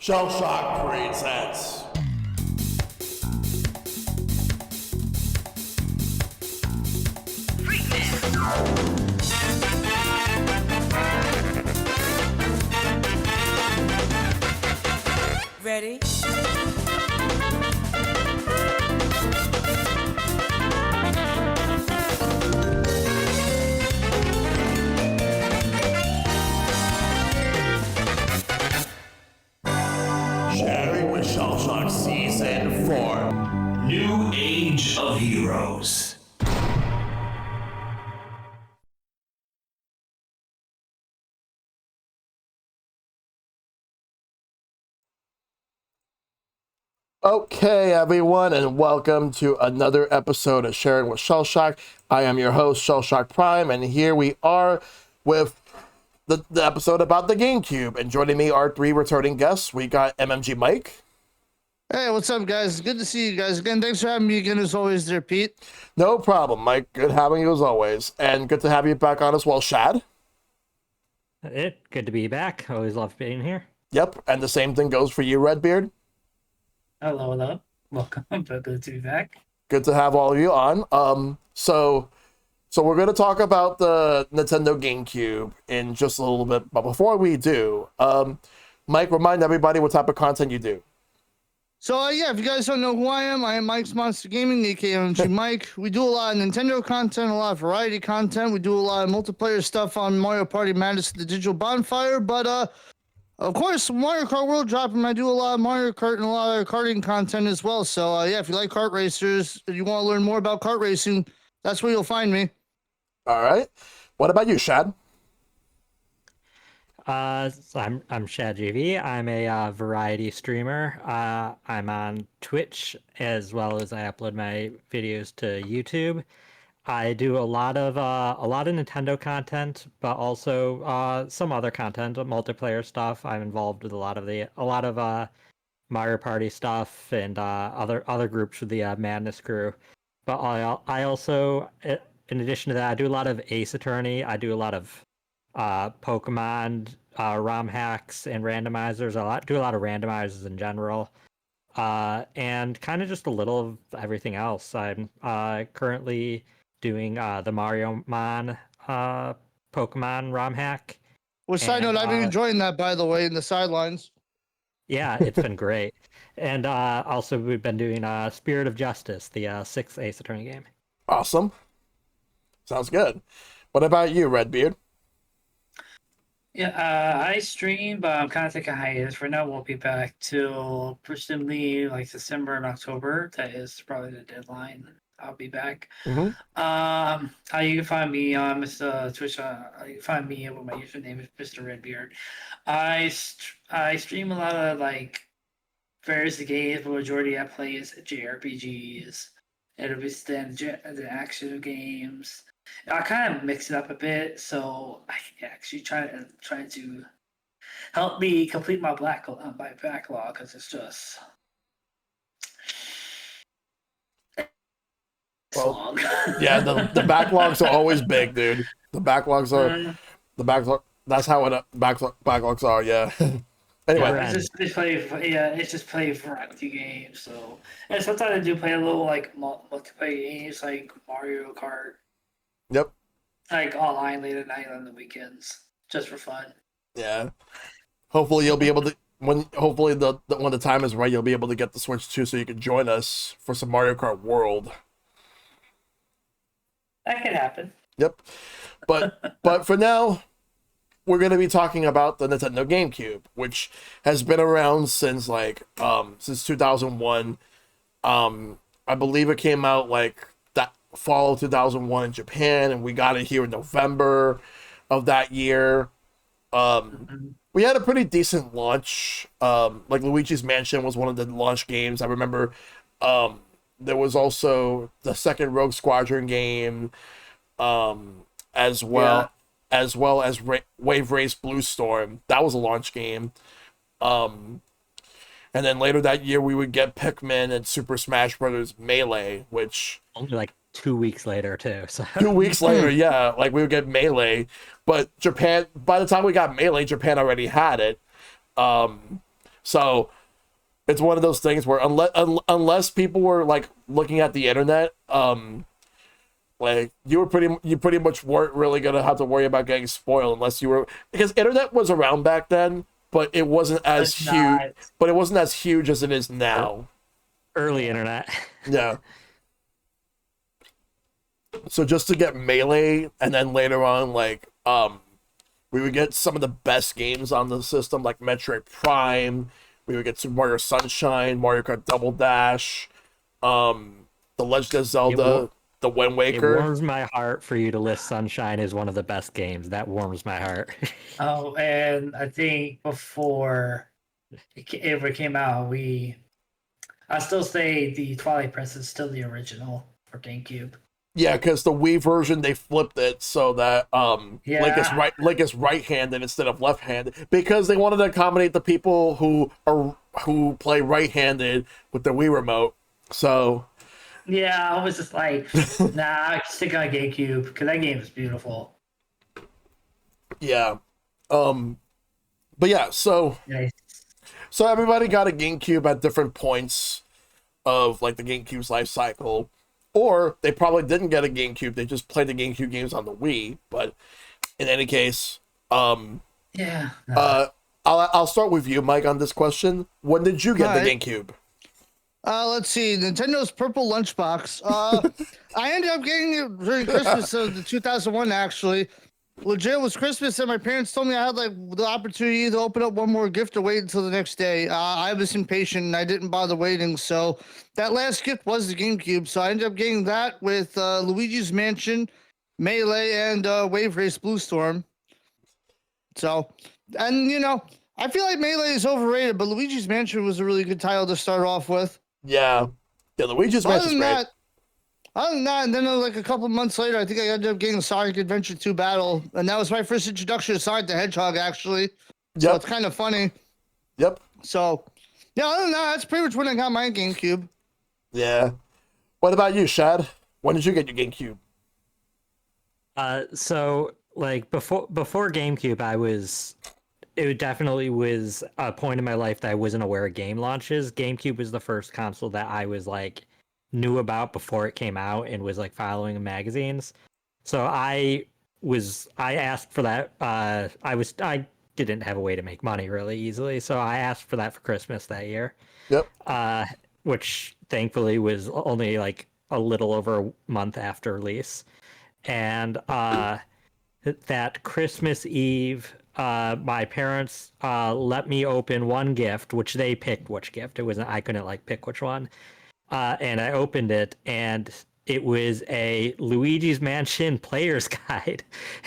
Shellshock presents. Ready? Sharing with Shellshock Season 4. New Age of Heroes. Okay, everyone, and welcome to another episode of Sharing with Shellshock. I am your host, ShellshockPrime, and here we are with the episode about the GameCube. And joining me are three returning guests. We got MMGMike. Hey, what's up, guys? Good to see you guys again. Thanks for having me again, as always, there, Pete. No problem, Mike. Good having you as always. And good to have you back on as well, Shad. Good to be back. Always love being here. Yep, and the same thing goes for you, Redbeard. Hello. Welcome. Good to be back. Good to have all of you on. So we're going to talk about the Nintendo GameCube in just a little bit, but before we do, Mike, remind everybody what type of content you do. So, yeah, if you guys don't know who I am Mike's Monster Gaming, aka MMG Mike. We do a lot of Nintendo content, a lot of variety content. We do a lot of multiplayer stuff on Mario Party Madness, the Digital Bonfire, but of course, Mario Kart World dropping. I do a lot of Mario Kart and a lot of karting content as well. So, yeah, if you like kart racers, if you want to learn more about kart racing, that's where you'll find me. All right. What about you, Shad? So I'm ShadJV. I'm a variety streamer. I'm on Twitch as well as I upload my videos to YouTube. I do a lot of Nintendo content, but also some other content, multiplayer stuff. I'm involved with a lot of Mario Party stuff and other groups with the Madness crew. But I also, in addition to that, I do a lot of Ace Attorney. I do a lot of Pokemon ROM hacks and randomizers. Do a lot of randomizers in general. And kind of just a little of everything else. I'm currently doing the Mario Mon Pokemon ROM hack. Well, side note, I've been enjoying that, by the way, in the sidelines. Yeah, it's been great. And also we've been doing Spirit of Justice, the 6th Ace Attorney game. Awesome. Sounds good. What about you, Redbeard? Yeah, I stream, but I'm kind of taking a hiatus for now. Won't be back till presumably like December and October. That is probably the deadline. I'll be back. Mm-hmm. How you can find me on Mr. Twitch? You can find me with my username is MrRedbeard. I stream a lot of like various games. The majority I play is JRPGs. It'll be the action games. I kind of mix it up a bit, so I can actually try to help me complete my backlog because it's just long. Yeah, the backlogs are always big, dude. The backlogs are the backlog. That's how it backlogs are. Yeah. Anyway, It's just play variety games. So, and sometimes I do play a little like multiplayer games like Mario Kart. Yep. Like online late at night on the weekends, just for fun. Yeah. Hopefully you'll be able to when the time is right, you'll be able to get the Switch too, so you can join us for some Mario Kart World. That could happen. Yep. But for now, we're going to be talking about the Nintendo GameCube, which has been around since 2001. I believe it came out like that fall of 2001 in Japan, and we got it here in November of that year. We had a pretty decent launch. Like Luigi's Mansion was one of the launch games. I remember there was also the second Rogue Squadron game, as well as Wave Race Blue Storm. That was a launch game. And then later that year we would get Pikmin and Super Smash Bros. Melee, which Only like 2 weeks later too. So 2 weeks later, yeah, like we would get Melee, but Japan, by the time we got Melee, Japan already had it. So it's one of those things where unless people were like looking at the internet, like you pretty much weren't really gonna have to worry about getting spoiled unless you were, because internet was around back then, but it wasn't as It's huge. not. But it wasn't as huge as it is now. Early internet. Yeah. So just to get Melee, and then later on, like we would get some of the best games on the system, like Metroid Prime. We would get Super Mario Sunshine, Mario Kart Double Dash, The Legend of Zelda, The Wind It Waker. warms my heart for you to list Sunshine as one of the best games. That warms my heart. Oh, and I think before it ever came out, I still say the Twilight Princess is still the original for GameCube. Yeah, because the Wii version they flipped it so that Yeah. Link is right-handed instead of left-handed, because they wanted to accommodate the people who play right-handed with the Wii remote. So Yeah, I was just like, nah, stick on GameCube because that game is beautiful. yeah, but yeah, so Nice. everybody got a GameCube at different points of like the GameCube's life cycle, or they probably didn't get a GameCube. They just played the GameCube games on the Wii. But in any case, Yeah. No. I'll start with you, Mike, on this question. When did you get the Alright. GameCube? Let's see. Nintendo Purple Lunchbox. I ended up getting it during Christmas of the 2001. Actually, legit was Christmas, and my parents told me I had like the opportunity to open up one more gift or wait until the next day. I was impatient and I didn't bother waiting. So that last gift was the GameCube. So I ended up getting that with Luigi's Mansion, Melee, and Wave Race Blue Storm. So, and I feel like Melee is overrated, but Luigi's Mansion was a really good title to start off with. Yeah, Luigi's Other Mansion's than great. that, and then like a couple months later, I think I ended up getting Sonic Adventure 2 Battle, and that was my first introduction to Sonic the Hedgehog, actually. So Yep, it's kind of funny. yep, So, yeah, other than that, that's pretty much when I got my GameCube. yeah. What about you, Shad? When did you get your GameCube? So like before GameCube, it definitely was a point in my life that I wasn't aware of game launches. GameCube was the first console that I was like knew about before it came out and was like following in magazines. So I asked for that. I didn't have a way to make money really easily, so I asked for that for Christmas that year. Yep. Which thankfully was only like a little over a month after release. And that Christmas Eve, my parents let me open one gift, which they picked which gift. It wasn't, I couldn't like pick which one. And I opened it, and it was a Luigi's Mansion player's guide.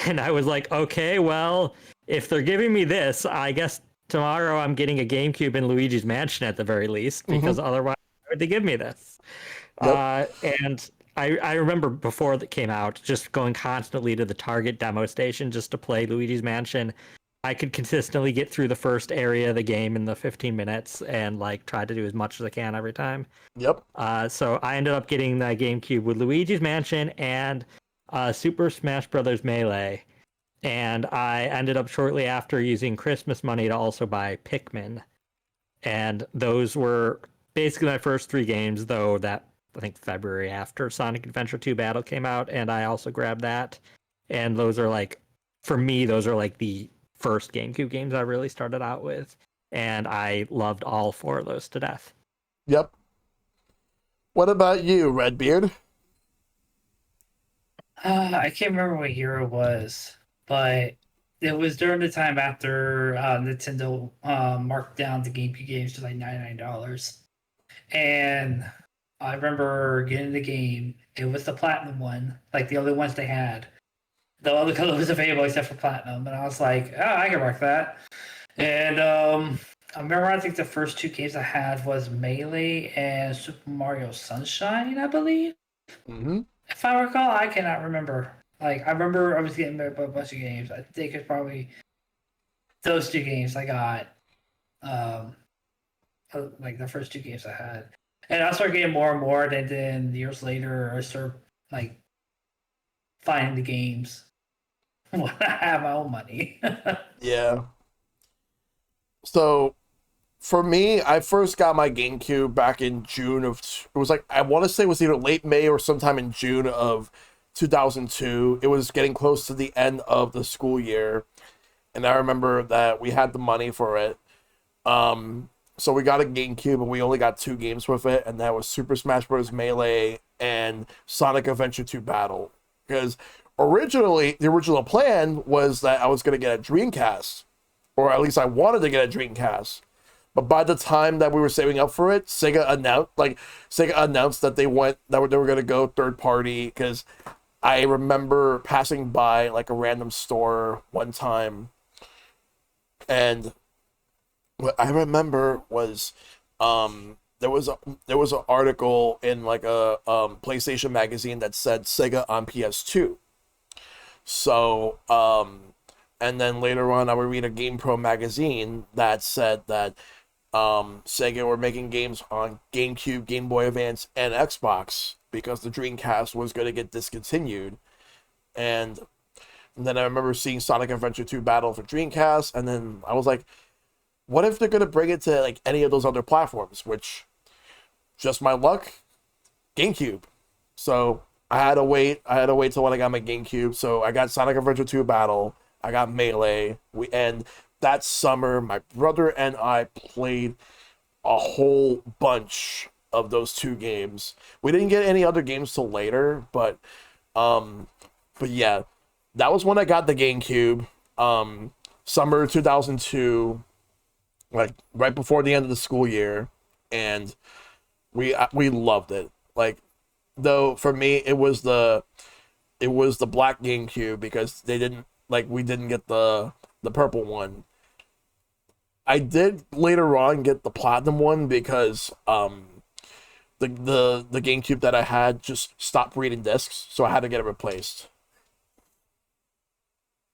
And I was like, okay, well, if they're giving me this, I guess tomorrow I'm getting a GameCube and Luigi's Mansion at the very least, because otherwise, why would they give me this? Yep. And I remember before that came out, just going constantly to the Target demo station just to play Luigi's Mansion. I could consistently get through the first area of the game in the 15 minutes and like try to do as much as I can every time. Yep. So I ended up getting the GameCube with Luigi's Mansion and Super Smash Brothers Melee. And I ended up shortly after using Christmas money to also buy Pikmin. And those were basically my first three games, though that I think February after Sonic Adventure 2 Battle came out, and I also grabbed that. And those are like, for me, those are like the first GameCube games I really started out with. And I loved all four of those to death. Yep. What about you, Redbeard? I can't remember what year it was, but it was during the time after Nintendo marked down the GameCube games to like $99. And I remember getting the game. It was the Platinum one, like the only ones they had. The other color was available except for Platinum. And I was like, oh, I can work that. And I remember I think the first two games I had was Melee and Super Mario Sunshine, I believe. Mm-hmm. If I recall, I cannot remember. Like, I remember I was getting a bunch of games. I think it's probably those two games I got. Like the first two games I had. And I started getting more and more, and then years later, I started like finding the games when I have my own money. Yeah. So, For me, I first got my GameCube back in June of, it was like, I want to say it was either late May or sometime in June of 2002. It was getting close to the end of the school year. And I remember that we had the money for it. So we got a GameCube and we only got 2 games with it. And that was Super Smash Bros. Melee and Sonic Adventure 2 Battle. Because originally, the original plan was that I was going to get a Dreamcast. Or at least I wanted to get a Dreamcast. But by the time that we were saving up for it, Sega announced that they were going to go third party, because I remember passing by like a random store one time, and what I remember was there was an article in like a PlayStation magazine that said Sega on PS2. So and then later on I would read a GamePro magazine that said that Sega were making games on GameCube, Game Boy Advance, and Xbox because the Dreamcast was going to get discontinued. And then I remember seeing Sonic Adventure 2 Battle for Dreamcast, and then I was like, what if they're going to bring it to like any of those other platforms? Which, just my luck, GameCube. So I had to wait till when I got my GameCube. So I got Sonic Adventure 2 Battle, I got Melee, and that summer, my brother and I played a whole bunch of those 2 games. We didn't get any other games till later, but yeah, that was when I got the GameCube. Summer 2002, like right before the end of the school year, and we loved it. Like, though for me it was the black GameCube because we didn't get the purple one. I did later on get the platinum one because the GameCube that I had just stopped reading discs, so I had to get it replaced.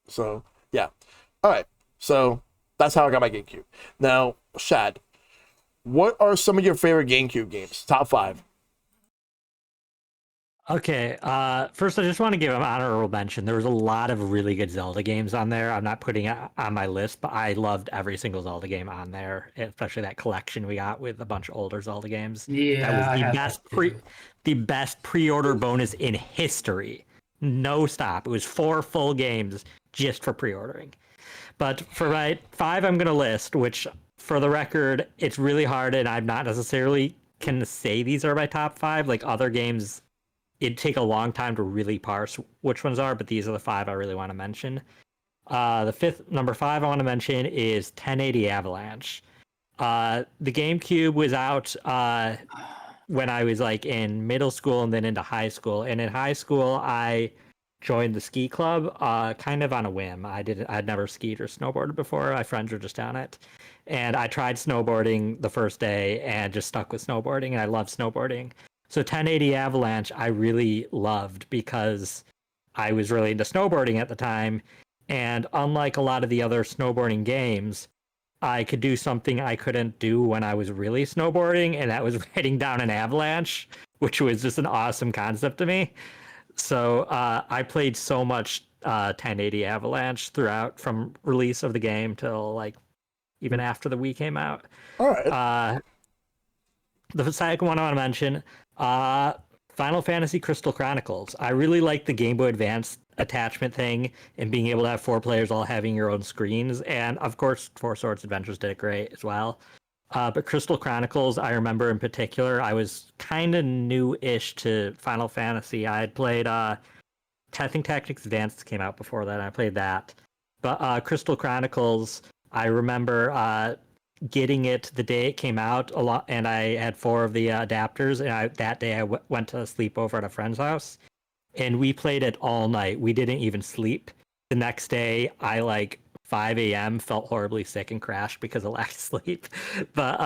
So yeah, all right. So that's how I got my GameCube. Now, Shad, what are some of your favorite GameCube games? Top 5. Okay, first I just want to give an honorable mention. There was a lot of really good Zelda games on there. I'm not putting it on my list, but I loved every single Zelda game on there, especially that collection we got with a bunch of older Zelda games. Yeah, That I was have the best pre-order bonus in history. No stop. It was 4 full games just for pre-ordering. But for my 5 I'm going to list, which for the record, it's really hard and I'm not necessarily can say these are my top 5. Like other games, it'd take a long time to really parse which ones are, but these are the 5 I really want to mention. Number 5 I want to mention is 1080 Avalanche. The GameCube was out when I was like in middle school and then into high school. And in high school, I joined the ski club kind of on a whim. I'd never skied or snowboarded before. My friends were just on it. And I tried snowboarding the first day and just stuck with snowboarding, and I love snowboarding. So 1080 Avalanche I really loved because I was really into snowboarding at the time. And unlike a lot of the other snowboarding games, I could do something I couldn't do when I was really snowboarding, and that was riding down an avalanche, which was just an awesome concept to me. So I played so much 1080 Avalanche throughout from release of the game till like even after the Wii came out. All right. The second one I want to mention, Final Fantasy Crystal Chronicles. I really like the Game Boy Advance attachment thing and being able to have 4 players all having your own screens. And of course, Four Swords Adventures did it great as well. But Crystal Chronicles, I remember in particular, I was kind of new-ish to Final Fantasy. I had played Testing Tactics Advanced came out before that. I played that. But Crystal Chronicles, I remember getting it the day it came out a lot, and I had 4 of the adapters. And that day I went to sleep over at a friend's house, and we played it all night. We didn't even sleep. The next day, I 5 a.m. felt horribly sick and crashed because of lack of sleep. But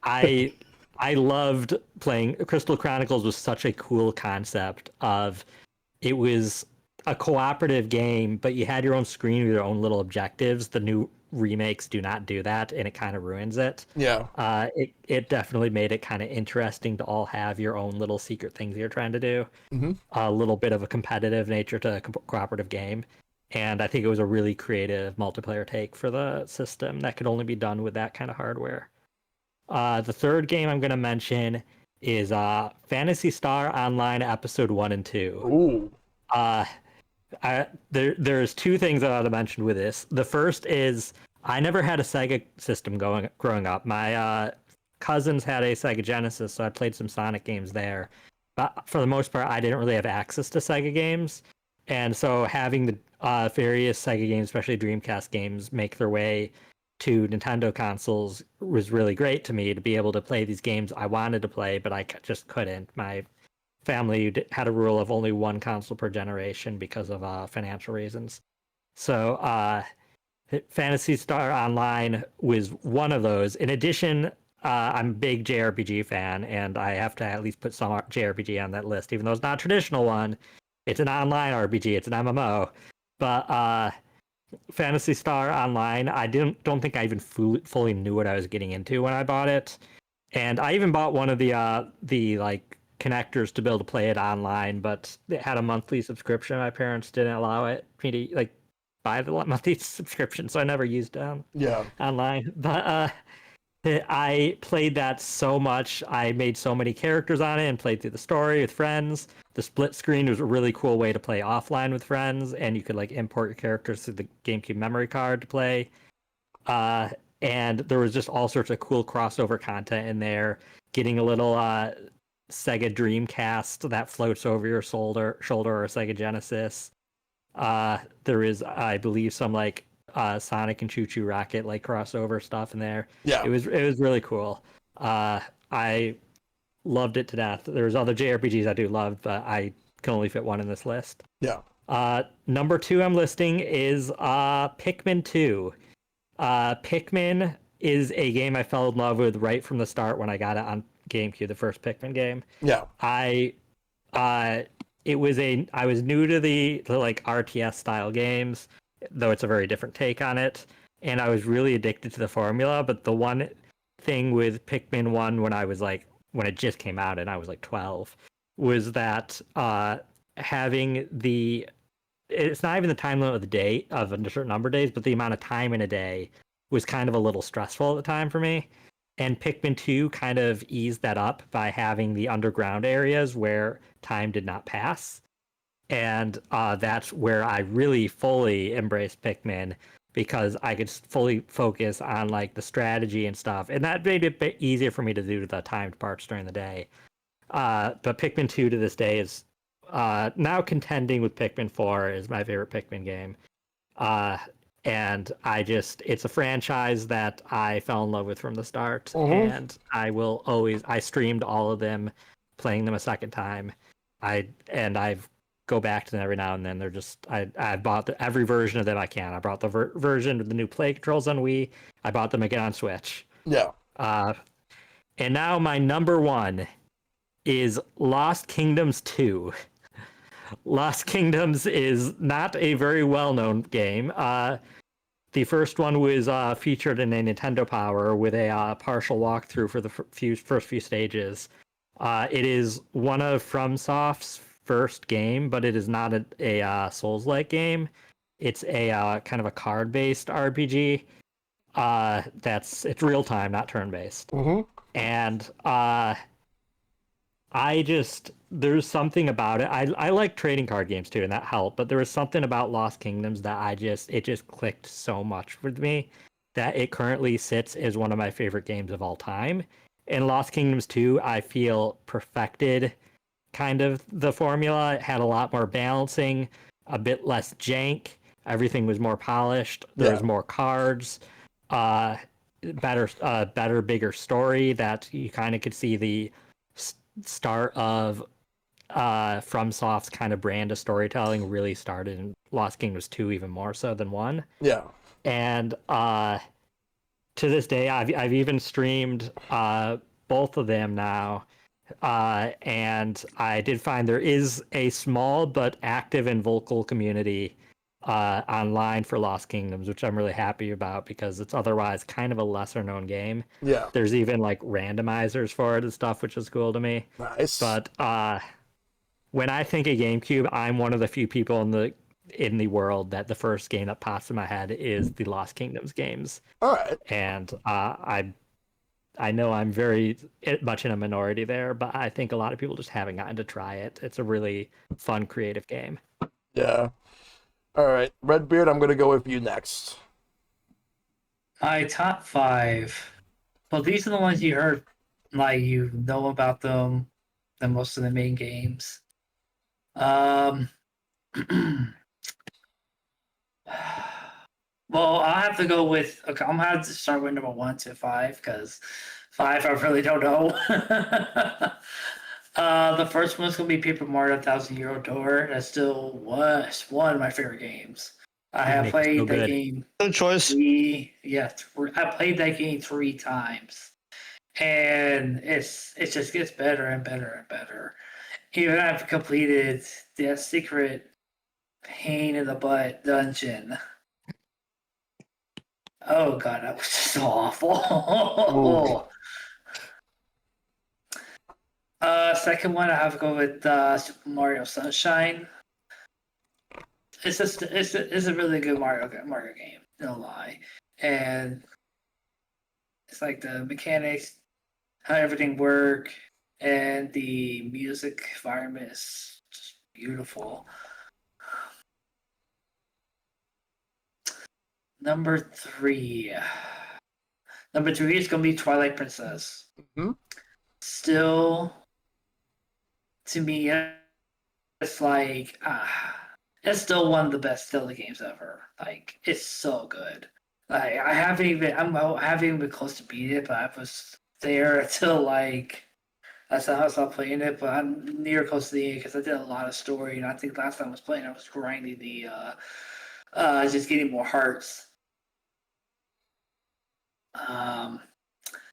I loved playing Crystal Chronicles. Was such a cool concept of it was a cooperative game, but you had your own screen with your own little objectives. The new remakes do not do that, and it kind of ruins it. Yeah. It definitely made it kind of interesting to all have your own little secret things you're trying to do. Mm-hmm. A little bit of a competitive nature to a cooperative game. and I think it was a really creative multiplayer take for the system that could only be done with that kind of hardware. The third game I'm going to mention is Phantasy Star Online Episode 1 and 2. Ooh. There's two things that I want to mention with this. The first is I never had a Sega system growing up. My cousins had a Sega Genesis, so I played some Sonic games there. But for the most part, I didn't really have access to Sega games. And so having the various Sega games, especially Dreamcast games, make their way to Nintendo consoles was really great to me to be able to play these games I wanted to play, but I just couldn't. My family had a rule of only one console per generation because of financial reasons. So Phantasy Star Online was one of those. In addition, I'm a big JRPG fan, and I have to at least put some JRPG on that list, even though it's not a traditional one. It's an online RPG. It's an MMO. But Phantasy Star Online, I don't think I even fully knew what I was getting into when I bought it. And I even bought one of the like connectors to be able to play it online, but it had a monthly subscription. My parents didn't allow me to like buy the monthly subscription, so I never used online. But I played that so much. I made so many characters on it and played through the story with friends. The split screen was a really cool way to play offline with friends, and you could like import your characters through the GameCube memory card to play. And there was just all sorts of cool crossover content in there. Getting a little Sega Dreamcast that floats over your shoulder, or a Sega Genesis. There is, I believe, some like Sonic and Choo Choo Rocket like crossover stuff in there. Yeah, it was really cool. I loved it to death. There's other JRPGs I do love, but I can only fit one in this list. Yeah. Number 2 I'm listing is Pikmin 2. Pikmin is a game I fell in love with right from the start when I got it on GameCube, the first Pikmin game. Yeah. I was new to the like RTS style games, though it's a very different take on it, and I was really addicted to the formula. But the one thing with Pikmin 1 when it just came out and I was like 12 was that having it's not even the time limit of the day of a certain number of days, but the amount of time in a day was kind of a little stressful at the time for me. And Pikmin 2 kind of eased that up by having the underground areas where time did not pass. And that's where I really fully embraced Pikmin, because I could fully focus on like the strategy and stuff. And that made it a bit easier for me to do the timed parts during the day. But Pikmin 2 to this day is now contending with Pikmin 4 is my favorite Pikmin game. And it's a franchise that I fell in love with from the start. And I streamed all of them, playing them a second time. I've go back to them every now and then. They're just I bought every version of them I can. I bought the version with the new play controls on Wii. I bought them again on Switch. Yeah. And now my number 1 is Lost Kingdoms 2. Lost Kingdoms is not a very well-known game. The first one was featured in a Nintendo Power with a partial walkthrough for the first few stages. It is one of FromSoft's first game, but it is not a Souls-like game. It's a kind of a card-based RPG. It's real-time, not turn-based. And there's something about it. I like trading card games too, and that helped. But there was something about Lost Kingdoms that it just clicked so much with me that it currently sits as one of my favorite games of all time. And Lost Kingdoms 2, I feel perfected kind of the formula. It had a lot more balancing, a bit less jank. Everything was more polished. There's more cards, better, bigger story that you kind of could see the start of FromSoft's kind of brand of storytelling really started in Lost Kingdoms 2 even more so than 1. Yeah. And to this day, I've even streamed both of them now. And I did find there is a small but active and vocal community online for Lost Kingdoms, which I'm really happy about because it's otherwise kind of a lesser known game. Yeah. There's even like randomizers for it and stuff, which is cool to me. Nice. But when I think of GameCube, I'm one of the few people in the in the world that the first game that pops in my head is the Lost Kingdoms games. All right. And I know I'm very much in a minority there, but I think a lot of people just haven't gotten to try it. It's a really fun, creative game. Yeah. All right. Redbeard, I'm going to go with you next. My top 5. Well, these are the ones you heard, like you know about them, than most of the main games. Well, I have to go with. Okay, I'm gonna have to start with number 1 to 5 because 5 I really don't know. The first one's gonna be Paper Mario 1,000 Euro Door. That still was one of my favorite games. I have played that game. Good choice. I played that game 3 times, and it just gets better and better and better. Even I've completed the secret pain in the butt dungeon. Oh god, that was just awful. Second one, I have to go with Super Mario Sunshine. It's a really good Mario game, no lie, and it's like the mechanics, how everything work, and the music environment is just beautiful. Number 3 is gonna be Twilight Princess. Mm-hmm. Still, to me, it's like it's still one of the best Zelda games ever. Like, it's so good. Like, I haven't even been close to beat it, but I was there until like that's how I stopped playing it. But I'm near close to the end because I did a lot of story, and I think last time I was playing, I was grinding the just getting more hearts.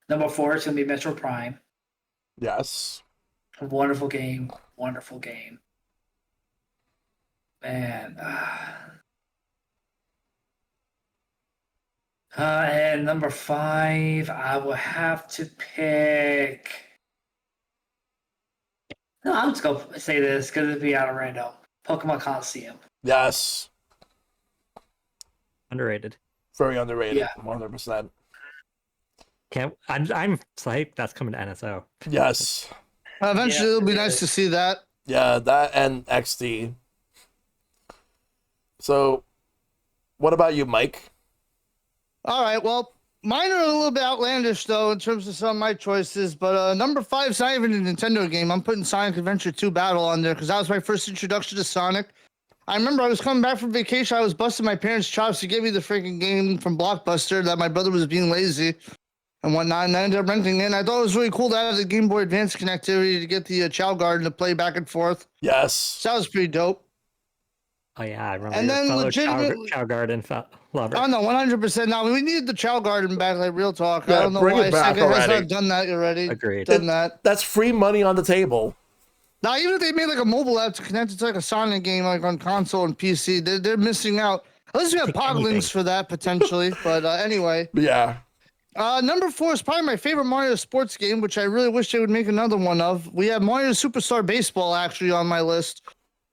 Number 4 is gonna be Metro Prime. Yes. Wonderful game. Man. And number 5, I will have to pick. No, I'm just gonna say this because it'd be out of random. Pokemon Coliseum. Yes. Underrated. Very underrated. Yeah. 100%. I'm psyched that's coming to NSO. Yes. Eventually, it'll be nice to see that. Yeah, that and XD. So, what about you, Mike? All right, well, mine are a little bit outlandish, though, in terms of some of my choices. But number 5 is not even a Nintendo game. I'm putting Sonic Adventure 2 Battle on there because that was my first introduction to Sonic. I remember I was coming back from vacation. I was busting my parents' chops to get me the freaking game from Blockbuster that my brother was being lazy and whatnot, and I ended up renting it. And I thought it was really cool to have the Game Boy Advance connectivity to get the Chow Garden to play back and forth. Yes. So that was pretty dope. Oh yeah, I remember. And your then fellow legitimately, Chow Garden lover. Oh no, 100%. Now we needed the Chow Garden back, like real talk. Yeah, I don't know bring why it back Sega has already. not done that already. Agreed. Done that. That's free money on the table. Now, even if they made like a mobile app to connect it to like a Sonic game, like on console and PC, they're missing out. At least we have Poglinks for that potentially. But anyway, Yeah. number 4 is probably my favorite Mario sports game, which I really wish they would make another one of. We have Mario Superstar Baseball actually on my list.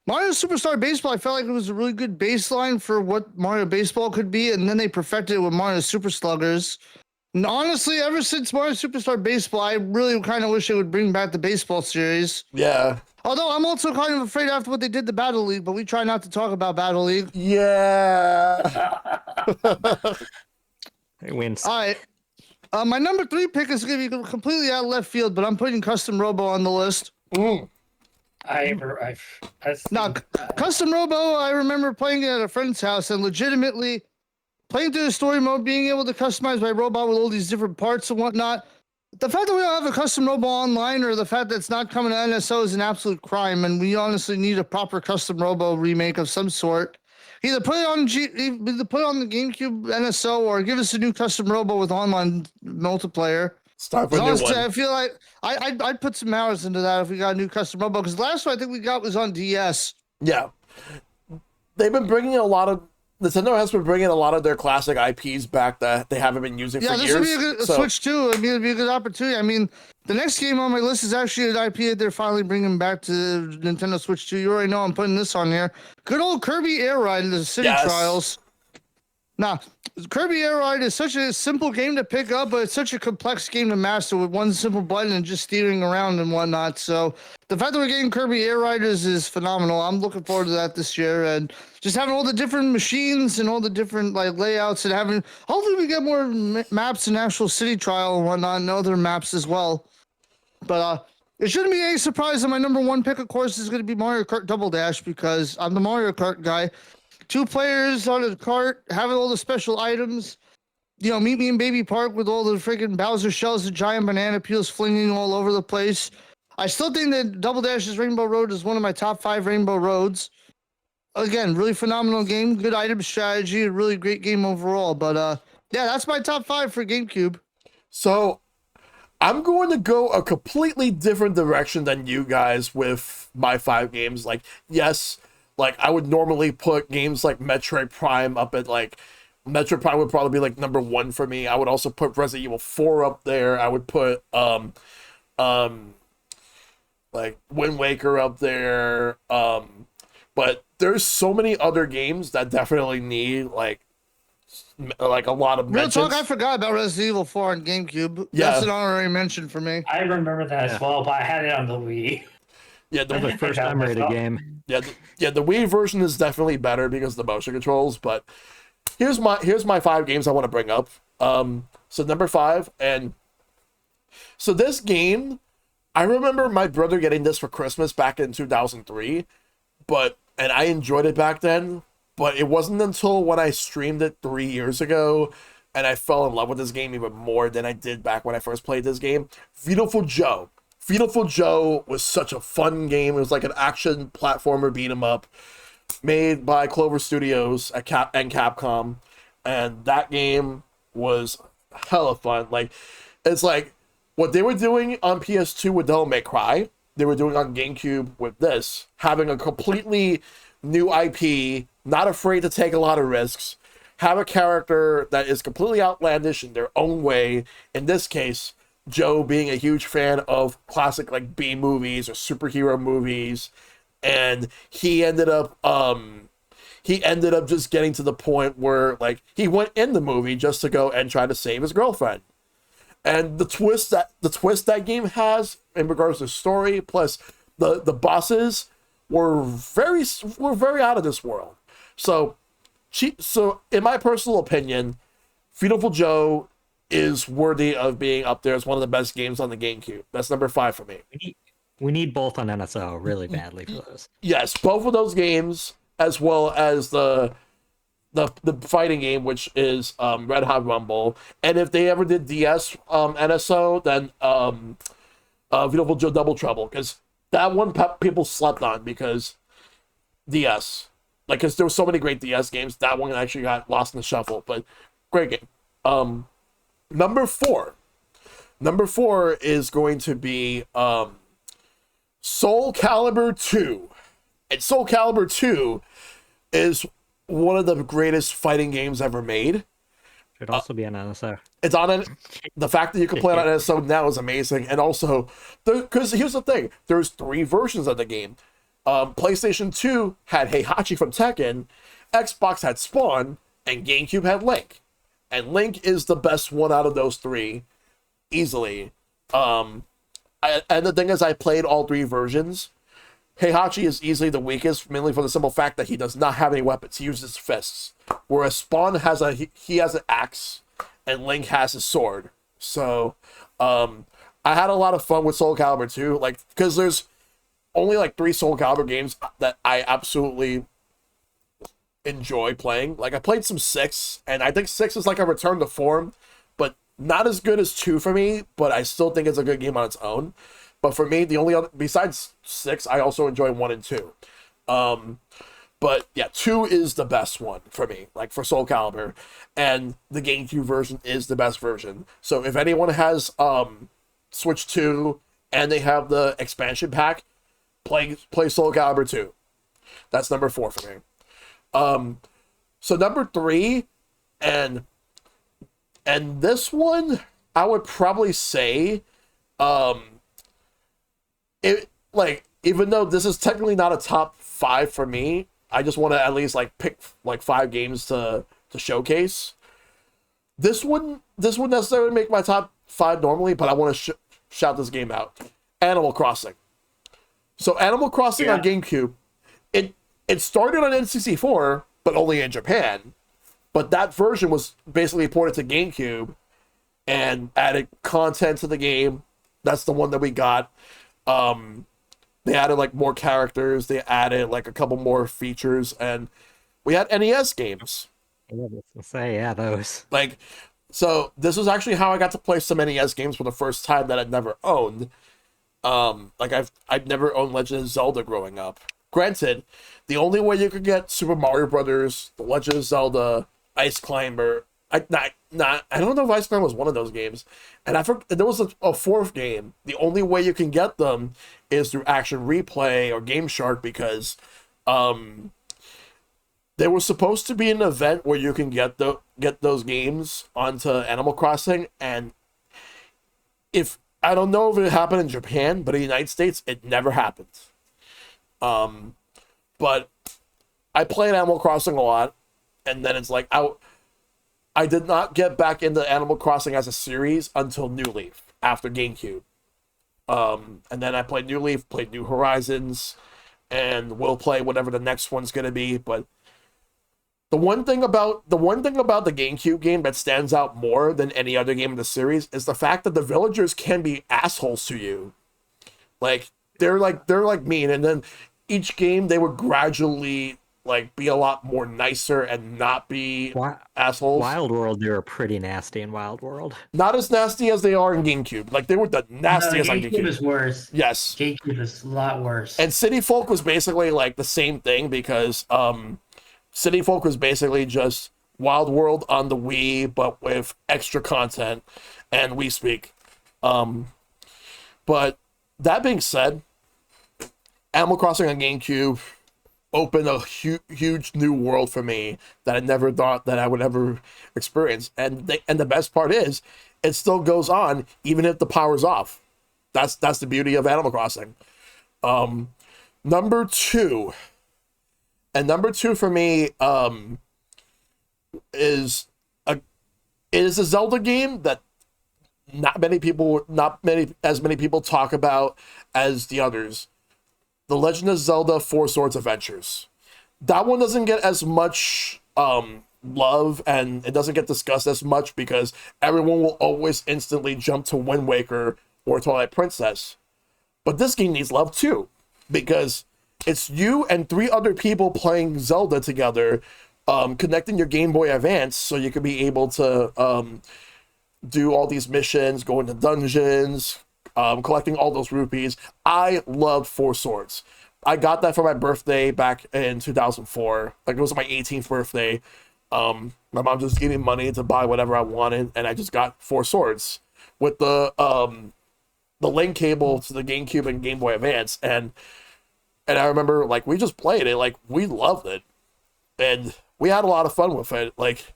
Mario Superstar Baseball, I felt like it was a really good baseline for what Mario Baseball could be, and then they perfected it with Mario Super Sluggers. And honestly, ever since Mario Superstar Baseball, I really kind of wish they would bring back the baseball series. Yeah. Although I'm also kind of afraid after what they did to Battle League, but we try not to talk about Battle League. Yeah. It wins. All right. My number 3 pick is going to be completely out of left field, but I'm putting Custom Robo on the list. Now, Custom Robo, I remember playing it at a friend's house and legitimately playing through the story mode, being able to customize my robot with all these different parts and whatnot. The fact that we don't have a Custom Robo online, or the fact that it's not coming to NSO, is an absolute crime, and we honestly need a proper Custom Robo remake of some sort. Either put it on the GameCube NSO, or give us a new Custom Robo with online multiplayer. Start with a new Honestly, one. I feel like I'd put some hours into that if we got a new Custom Robo, because the last one I think we got was on DS. Yeah. They've been bringing a lot of Nintendo has been bringing a lot of their classic IPs back that they haven't been using for Yeah, this years. would be a good Switch too. I mean, it'd be a good opportunity. I mean, the next game on my list is actually an IP that they're finally bringing back to Nintendo Switch 2. You already know I'm putting this on here. Good old Kirby Air Ride in the City Trials. Now, Kirby Air Ride is such a simple game to pick up, but it's such a complex game to master with one simple button and just steering around and whatnot. So the fact that we're getting Kirby Air Riders is phenomenal. I'm looking forward to that this year, and just having all the different machines and all the different like layouts and having. Hopefully, we get more maps and actual city trial and whatnot, and other maps as well. But it shouldn't be any surprise that my number one pick, of course, is going to be Mario Kart Double Dash because I'm the Mario Kart guy. 2 players on a cart, having all the special items. You know, meet me in Baby Park with all the freaking Bowser shells, the giant banana peels flinging all over the place. I still think that Double Dash's Rainbow Road is one of my top 5 Rainbow Roads. Again, really phenomenal game, good item strategy, a really great game overall. But yeah, that's my top 5 for GameCube. So I'm going to go a completely different direction than you guys with my 5 games. Like, yes, like I would normally put games like Metroid Prime up at like Metroid Prime would probably be like number 1 for me. I would also put Resident Evil 4 up there. I would put like Wind Waker up there. But there's so many other games that definitely need like a lot of Real mentions. talk, I forgot about Resident Evil 4 on GameCube. Yeah. That's an honorary mention for me. I remember that as well, but I had it on the Wii. Yeah, The first time rated game. Yeah, the Wii version is definitely better because of the motion controls. But here's my 5 games I want to bring up. So number 5, and so this game, I remember my brother getting this for Christmas back in 2003, and I enjoyed it back then. But it wasn't until when I streamed it 3 years ago, and I fell in love with this game even more than I did back when I first played this game. Beautiful Joe. Beautiful Joe was such a fun game. It was like an action platformer beat 'em up made by Clover Studios and Capcom. And that game was hella fun. Like, it's like what they were doing on PS2 with Devil May Cry, they were doing on GameCube with this, having a completely new IP, not afraid to take a lot of risks, have a character that is completely outlandish in their own way. In this case, Joe being a huge fan of classic like B movies or superhero movies, and he ended up just getting to the point where like he went in the movie just to go and try to save his girlfriend. And the twist that game has in regards to story, plus the bosses were very out of this world. So in my personal opinion, Beautiful Joe is worthy of being up there as one of the best games on the GameCube. That's number 5 for me. We need both on NSO really badly for those. Yes, both of those games, as well as the fighting game, which is Red Hot Rumble. And if they ever did DS NSO, then Beautiful Joe Double Trouble, because that one people slept on because DS. Like, because there were so many great DS games, that one actually got lost in the shuffle. But great game. Number 4 is going to be Soul Calibur 2. And Soul Calibur 2 is one of the greatest fighting games ever made. Should also be on NSO. It's on it. The fact that you can play it on NSO now is amazing. And also, because here's the thing, there's 3 versions of the game. PlayStation 2 had Heihachi from Tekken, Xbox had Spawn, and GameCube had Link. And Link is the best one out of those 3, easily. And the thing is, I played all 3 versions. Heihachi is easily the weakest, mainly for the simple fact that he does not have any weapons. He uses fists. Whereas Spawn has he has an axe, and Link has his sword. So, I had a lot of fun with Soul Calibur 2, like, because there's only like 3 Soul Calibur games that I absolutely enjoy playing. Like, I played some 6, and I think 6 is like a return to form, but not as good as 2 for me, but I still think it's a good game on its own. But for me, the only other, besides 6, I also enjoy 1 and 2. But yeah, 2 is the best one for me, like for Soul Calibur, and the GameCube version is the best version. So if anyone has Switch 2 and they have the expansion pack, play Soul Calibur 2. That's number 4 for me. So number 3, and this one I would probably say, it like, even though this is technically not a top 5 for me, I just want to at least like pick like 5 games to showcase. This wouldn't necessarily make my top 5 normally, but I want to shout this game out. Animal Crossing. So Animal Crossing on GameCube, it started on N64, but only in Japan. But that version was basically ported to GameCube and added content to the game. That's the one that we got. They added like more characters. They added like a couple more features, and we had NES games. Those. Like, so this was actually how I got to play some NES games for the first time that I'd never owned. Like I've never owned Legend of Zelda growing up. Granted, the only way you could get Super Mario Brothers, The Legend of Zelda, Ice Climber, I don't know if Ice Climber was one of those games, and I forgot there was a fourth game. The only way you can get them is through Action Replay or Game Shark, because there was supposed to be an event where you can get those games onto Animal Crossing, and if I don't know if it happened in Japan, but in the United States, it never happened. But I played Animal Crossing a lot, and then it's like I did not get back into Animal Crossing as a series until New Leaf after GameCube. And then I played New Leaf, played New Horizons, and we'll play whatever the next one's gonna be. But the one thing about the GameCube game that stands out more than any other game in the series is the fact that the villagers can be assholes to you. Like they're mean, and then each game they would gradually like be a lot more nicer and not be assholes. Wild World, they were pretty nasty in Wild World. Not as nasty as they are in GameCube. Like they were the nastiest on GameCube. GameCube is worse. Yes. GameCube is a lot worse. And City Folk was basically like the same thing, because City Folk was basically just Wild World on the Wii, but with extra content and Wii Speak. But that being said, Animal Crossing on GameCube opened a huge new world for me that I never thought that I would ever experience. And the best part is, it still goes on even if the power's off. That's the beauty of Animal Crossing. Number two for me is a Zelda game that not as many people talk about as the others. The Legend of Zelda 4 Swords Adventures. That one doesn't get as much love, and it doesn't get discussed as much because everyone will always instantly jump to Wind Waker or Twilight Princess. But this game needs love too, because it's you and 3 other people playing Zelda together, connecting your Game Boy Advance so you can be able to do all these missions, go into dungeons, collecting all those rupees. I loved 4 Swords. I got that for my birthday back in 2004. Like, it was my 18th birthday. My mom just gave me money to buy whatever I wanted, and I just got 4 Swords with the link cable to the GameCube and Game Boy Advance. And I remember, like, we just played it. Like, we loved it. And we had a lot of fun with it. Like,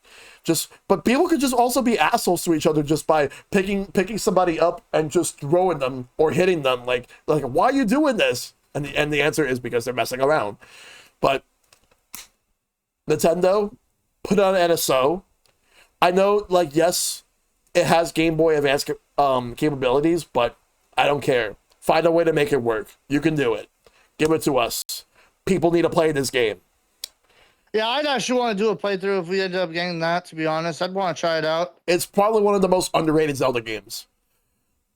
but people could just also be assholes to each other just by picking somebody up and just throwing them or hitting them. Like why are you doing this? And the answer is because they're messing around. But Nintendo put on NSO. I know, like, yes, it has Game Boy Advance capabilities, but I don't care. Find a way to make it work. You can do it. Give it to us. People need to play this game. Yeah, I'd actually want to do a playthrough if we ended up getting that, to be honest. I'd want to try it out. It's probably one of the most underrated Zelda games.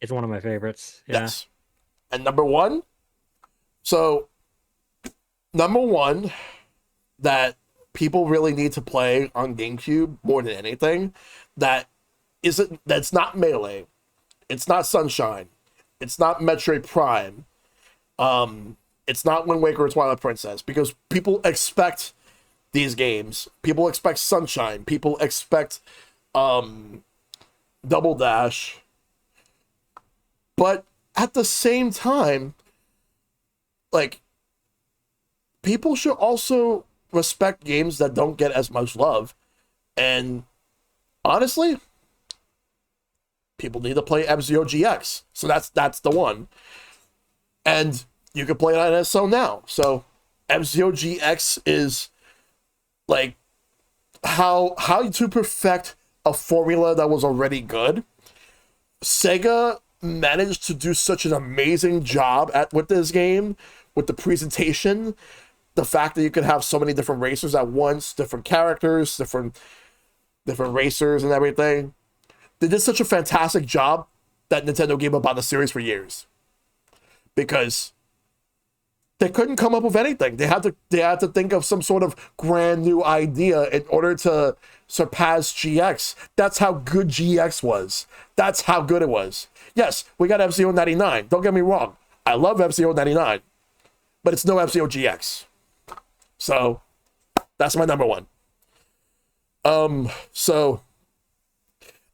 It's one of my favorites. Yeah. Yes. And number one that people really need to play on GameCube more than anything, that's not Melee. It's not Sunshine. It's not Metroid Prime. It's not Wind Waker or Twilight Princess, because people expect these games. People expect Sunshine. People expect Double Dash. But at the same time, like, people should also respect games that don't get as much love. And honestly, people need to play F-Zero GX. So that's the one. And you can play it on SO now. So F-Zero GX is like how to perfect a formula that was already good. Sega managed to do such an amazing job with this game, with the presentation, the fact that you could have so many different racers at once, different characters, different racers and everything. They did such a fantastic job that Nintendo gave up on the series for years, because they couldn't come up with anything. They had to think of some sort of grand new idea in order to surpass GX. That's how good GX was. That's how good it was. Yes, we got F-Zero 99. Don't get me wrong. I love F-Zero 99, but it's no F-Zero GX. So that's my number one. And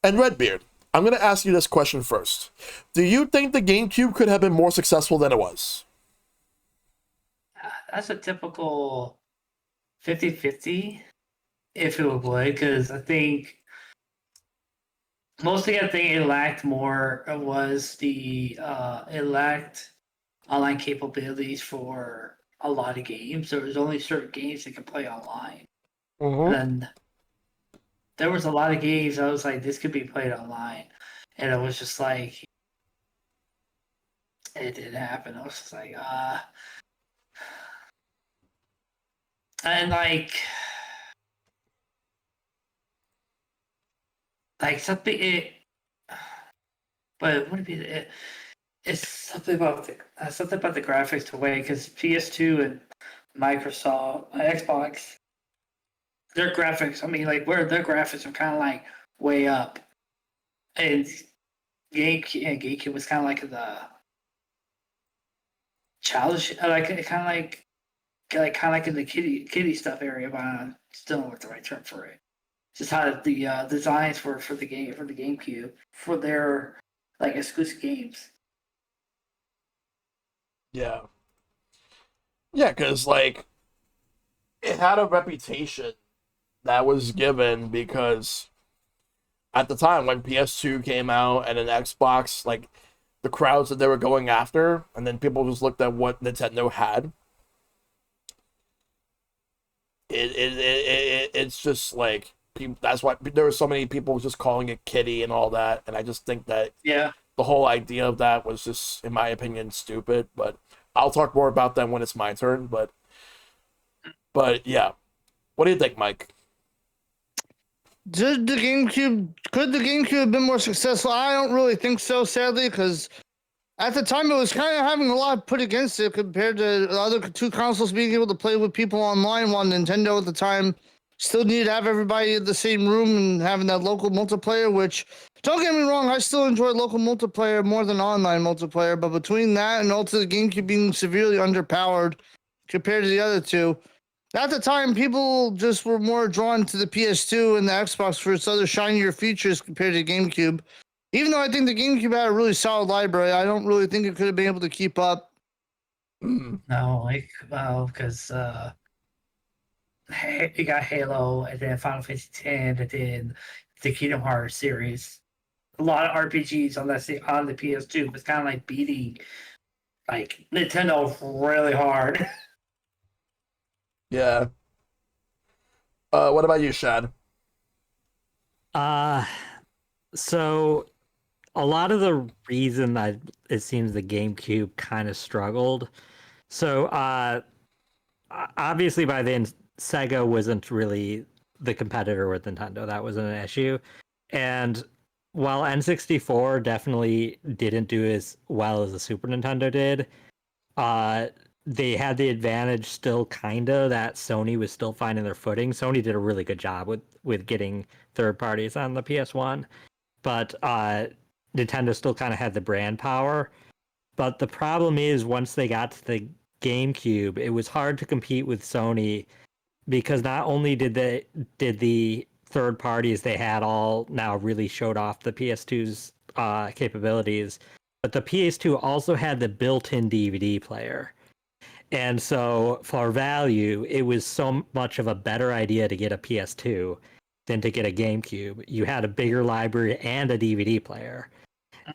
Redbeard, I'm going to ask you this question first. Do you think the GameCube could have been more successful than it was? That's a typical 50-50, if it would, because I think mostly it lacked more was it lacked online capabilities for a lot of games. There was only certain games that could play online. Mm-hmm. And there was a lot of games I was like, this could be played online. And it was just like, it didn't happen. I was just like, and like something but would it be it's something about the graphics to way, because PS2 and Microsoft Xbox, their graphics, I mean, like, where their graphics are kind of like way up, and GameCube was kind of like the childish, like kind of like in the kiddie stuff area, but I still don't know what the right term for it. Just how the designs were for the GameCube for their like exclusive games. Yeah. Yeah, because like it had a reputation that was given, because at the time when PS2 came out and an Xbox, like the crowds that they were going after, and then people just looked at what Nintendo had. It's just like that's why there were so many people just calling it kiddie and all that, and I just think that the whole idea of that was just, in my opinion, stupid. But I'll talk more about that when it's my turn. But yeah, what do you think, Mike? Could the GameCube have been more successful? I don't really think so, sadly, because at the time it was kind of having a lot put against it compared to the other two consoles being able to play with people online, while Nintendo at the time still needed to have everybody in the same room and having that local multiplayer, which, don't get me wrong, I still enjoy local multiplayer more than online multiplayer, but between that and also the GameCube being severely underpowered compared to the other two, at the time, people just were more drawn to the PS2 and the Xbox for its other shinier features compared to GameCube. Even though I think the GameCube had a really solid library, I don't really think it could have been able to keep up. No, because you got Halo, and then Final Fantasy X, and then the Kingdom Hearts series. A lot of RPGs on the PS2 was kind of like beating like Nintendo really hard. Yeah. What about you, Shad? So a lot of the reason that it seems the GameCube kind of struggled. So obviously by then Sega wasn't really the competitor with Nintendo. That wasn't an issue. And while N64 definitely didn't do as well as the Super Nintendo did, they had the advantage still kinda that Sony was still finding their footing. Sony did a really good job with getting third parties on the PS1. But Nintendo still kind of had the brand power. But the problem is, once they got to the GameCube, it was hard to compete with Sony, because not only did the third parties they had all now really showed off the PS2's capabilities, but the PS2 also had the built-in DVD player. And so for value, it was so much of a better idea to get a PS2 than to get a GameCube. You had a bigger library and a DVD player.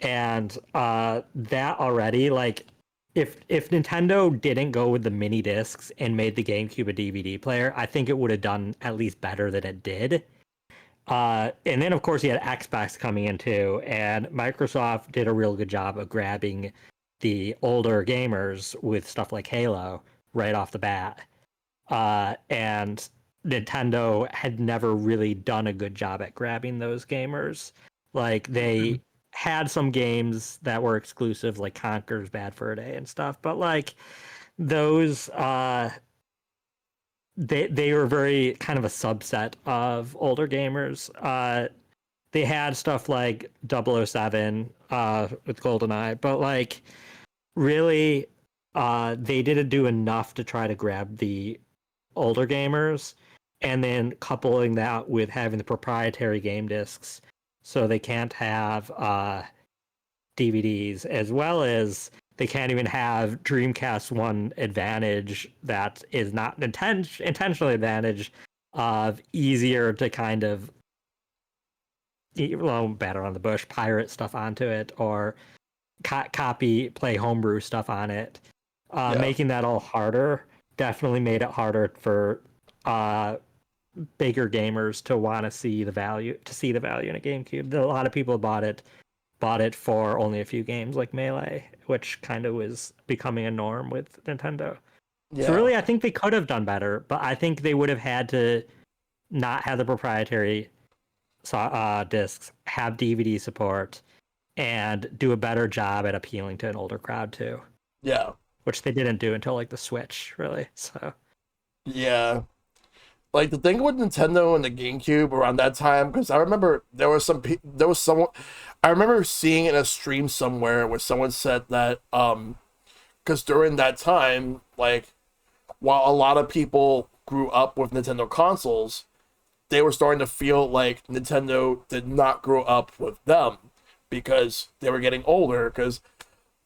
And that already, like, if Nintendo didn't go with the mini discs and made the GameCube a DVD player, I think it would have done at least better than it did. And then, of course, you had Xbox coming in too, and Microsoft did a real good job of grabbing the older gamers with stuff like Halo right off the bat. And Nintendo had never really done a good job at grabbing those gamers. Like, they had some games that were exclusive, like Conker's Bad Fur Day and stuff, but like those they were very kind of a subset of older gamers. They had stuff like 007 with GoldenEye, but like really they didn't do enough to try to grab the older gamers, and then coupling that with having the proprietary game discs so they can't have DVDs, as well as they can't even have Dreamcast One advantage that is not intentionally advantage of easier to kind of, well, better on the bush, pirate stuff onto it, or copy, play homebrew stuff on it. Making that all harder definitely made it harder for bigger gamers to want to see the value in a GameCube. A lot of people bought it for only a few games like Melee, which kind of was becoming a norm with Nintendo. So really, I think they could have done better, but I think they would have had to not have the proprietary discs, have DVD support, and do a better job at appealing to an older crowd too. Yeah. Which they didn't do until like the Switch, really. So. Yeah. Like the thing with Nintendo and the GameCube around that time, because I remember there was someone, I remember seeing in a stream somewhere where someone said that, because during that time, like, while a lot of people grew up with Nintendo consoles, they were starting to feel like Nintendo did not grow up with them because they were getting older. Because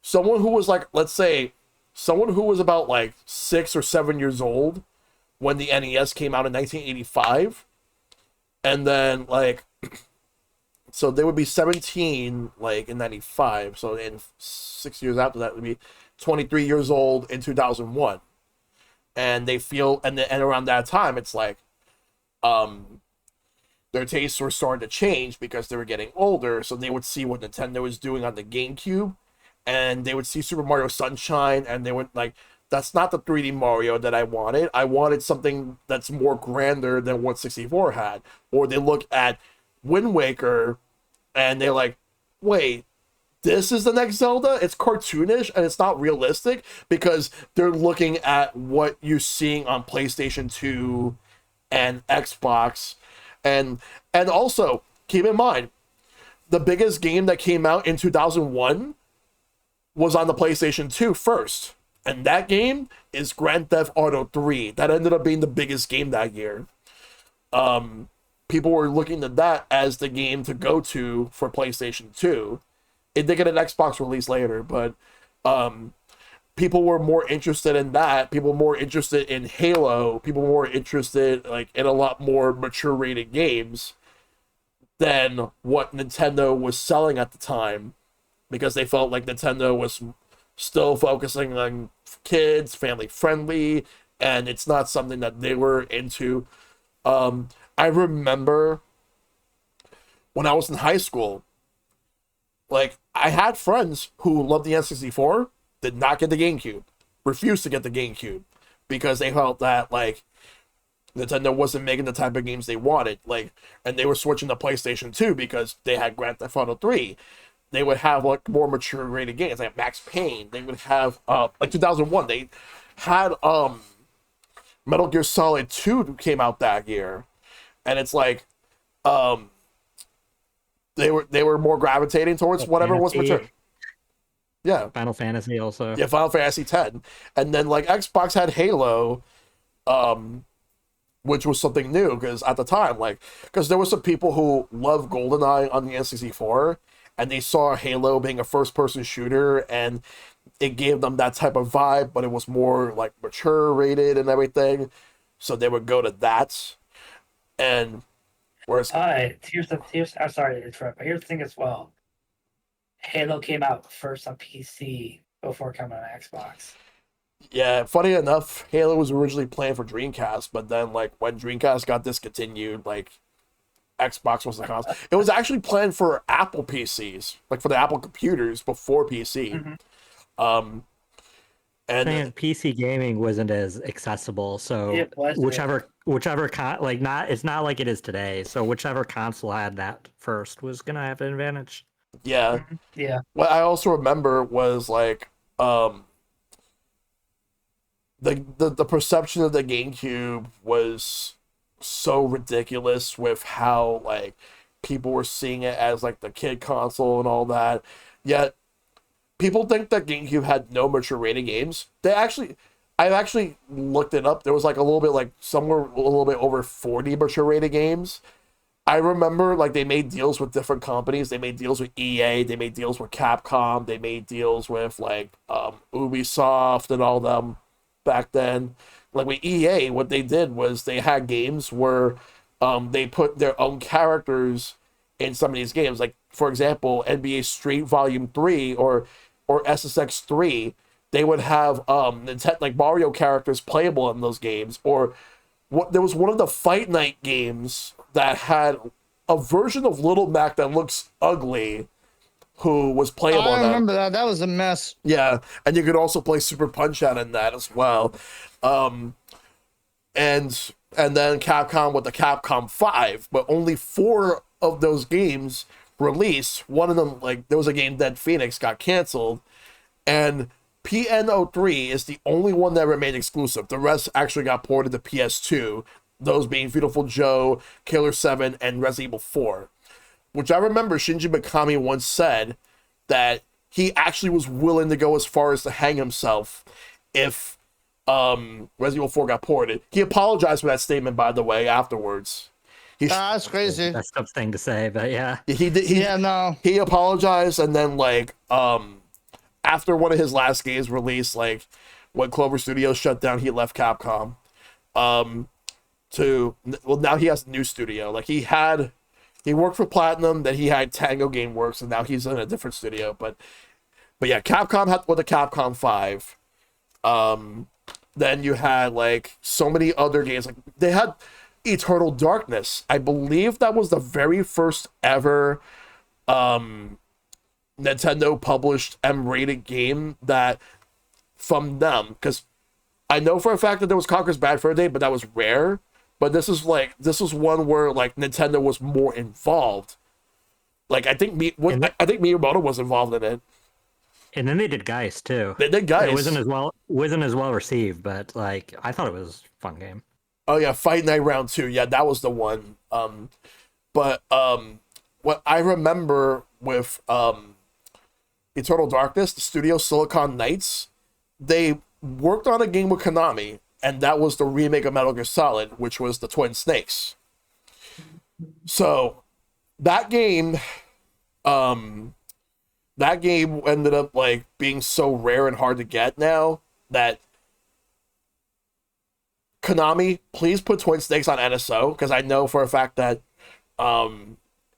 someone who was like, let's say, someone who was about like 6 or 7 years old when the NES came out in 1985, and then like, so they would be 17 like in 95, so in 6 years after that would be 23 years old in 2001, and they feel, and around that time it's like their tastes were starting to change because they were getting older, so they would see what Nintendo was doing on the GameCube, and they would see Super Mario Sunshine, and they would like, that's not the 3D Mario that I wanted. I wanted something that's more grander than what 64 had. Or they look at Wind Waker and they're like, wait, this is the next Zelda? It's cartoonish and it's not realistic, because they're looking at what you're seeing on PlayStation 2 and Xbox. And also, keep in mind, the biggest game that came out in 2001 was on the PlayStation 2 first. And that game is Grand Theft Auto 3. That ended up being the biggest game that year. People were looking at that as the game to go to for PlayStation 2. It did get an Xbox release later, but people were more interested in that. People were more interested in Halo. People were more interested like in a lot more mature rated games than what Nintendo was selling at the time, because they felt like Nintendo was still focusing on kids, family friendly, and it's not something that they were into. I remember when I was in high school, like, I had friends who loved the N64, did not get the GameCube, refused to get the GameCube, because they felt that, like, Nintendo wasn't making the type of games they wanted, like, and they were switching to PlayStation 2 because they had Grand Theft Auto 3. They would have like more mature rated games, like Max Payne. They would have like 2001. They had Metal Gear Solid 2 came out that year, and it's like they were more gravitating towards whatever was mature. Yeah, Final Fantasy also. Yeah, Final Fantasy 10, and then like Xbox had Halo, which was something new because at the time, like, because there were some people who loved GoldenEye on the N64. And they saw Halo being a first-person shooter, and it gave them that type of vibe, but it was more like mature rated and everything. So they would go to that. And whereas I'm sorry to interrupt, but here's the thing as well. Halo came out first on PC before coming on Xbox. yeah, funny enough, Halo was originally planned for Dreamcast, but then like when Dreamcast got discontinued, like Xbox was the console. It was actually planned for Apple PCs, like for the Apple computers before PC. Um, and PC gaming wasn't as accessible, so It was it's not like it is today. So whichever console had that first was gonna have an advantage. yeah, Yeah. what I also remember was like the perception of the GameCube was so ridiculous with how like people were seeing it as like the kid console and all that. Yet people think that GameCube had no mature rated games. I've actually looked it up. There was like a little bit like somewhere a little bit over 40 mature rated games. I remember like they made deals with different companies. They made deals with EA. They made deals with Capcom. They made deals with like Ubisoft and all them back then. Like with EA, what they did was they had games where they put their own characters in some of these games. Like for example, NBA Street Volume 3 or SSX 3, they would have like Mario characters playable in those games. Or there was one of the Fight Night games that had a version of Little Mac that looks ugly, who was playable. I remember that. That was a mess. Yeah, and you could also play Super Punch Out in that as well. And then Capcom with the Capcom 5, but only 4 of those games released. One of them, like there was a game, Dead Phoenix, got canceled, and PN03 is the only one that remained exclusive. The rest actually got ported to PS2, those being Beautiful Joe, Killer 7, and Resident Evil 4. Which I remember Shinji Mikami once said that he actually was willing to go as far as to hang himself if Resident Evil 4 got ported. He apologized for that statement, by the way, afterwards. That's crazy. That's a tough thing to say, but yeah. He apologized, and then like after one of his last games released, like when Clover Studios shut down, he left Capcom. Now he has a new studio. Like he worked for Platinum, then he had Tango Gameworks, and now he's in a different studio. But yeah, Capcom had with the Capcom 5. Then you had like so many other games. Like they had Eternal Darkness. I believe that was the very first ever Nintendo published M-rated game that from them, because I know for a fact that there was Conker's Bad Fur Day, but that was rare. But this is one where like Nintendo was more involved. Like I think Miyamoto was involved in it. And then they did Geist too. They did Geist. It wasn't as well received, but like I thought it was a fun game. Oh yeah, Fight Night Round 2. Yeah, that was the one. But what I remember with Eternal Darkness, the studio Silicon Knights, they worked on a game with Konami, and that was the remake of Metal Gear Solid, which was the Twin Snakes. So that game ended up like being so rare and hard to get now that Konami, please put Twin Snakes on NSO, because I know for a fact that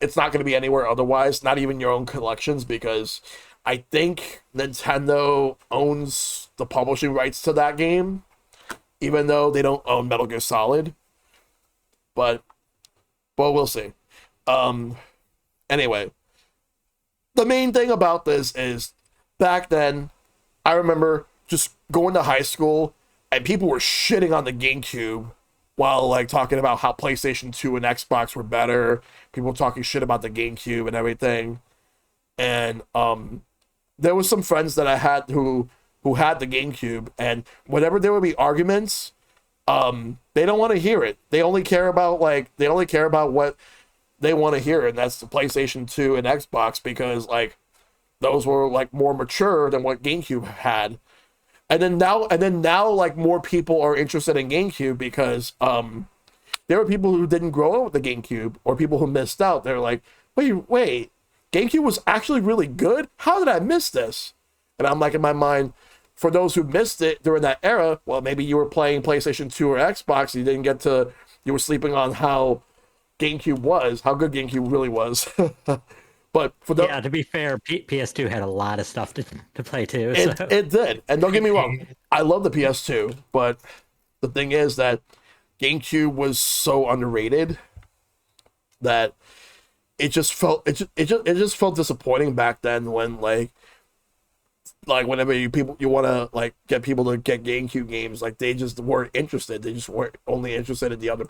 it's not going to be anywhere otherwise, not even your own collections, because I think Nintendo owns the publishing rights to that game, even though they don't own Metal Gear Solid. But we'll see. Anyway, the main thing about this is back then, I remember just going to high school and people were shitting on the GameCube while like talking about how PlayStation 2 and Xbox were better. People talking shit about the GameCube and everything. And there was some friends that I had who had the GameCube, and whenever there would be arguments, they don't want to hear it. They only care about what they want to hear, and that's the PlayStation 2 and Xbox, because like those were like more mature than what GameCube had. And then now like more people are interested in GameCube because there were people who didn't grow up with the GameCube, or people who missed out. They're like, wait, GameCube was actually really good? How did I miss this? And I'm like, in my mind, for those who missed it during that era, well, maybe you were playing PlayStation 2 or Xbox. You didn't get to, you were sleeping on how GameCube was, how good GameCube really was. But for the, Yeah, to be fair, PS2 had a lot of stuff to play too. it, So. it did. And don't get me wrong, I love the PS2, but the thing is that GameCube was so underrated that it just felt it just felt disappointing back then when like whenever you want to like get people to get GameCube games, like they just weren't interested. They just weren't only interested in the other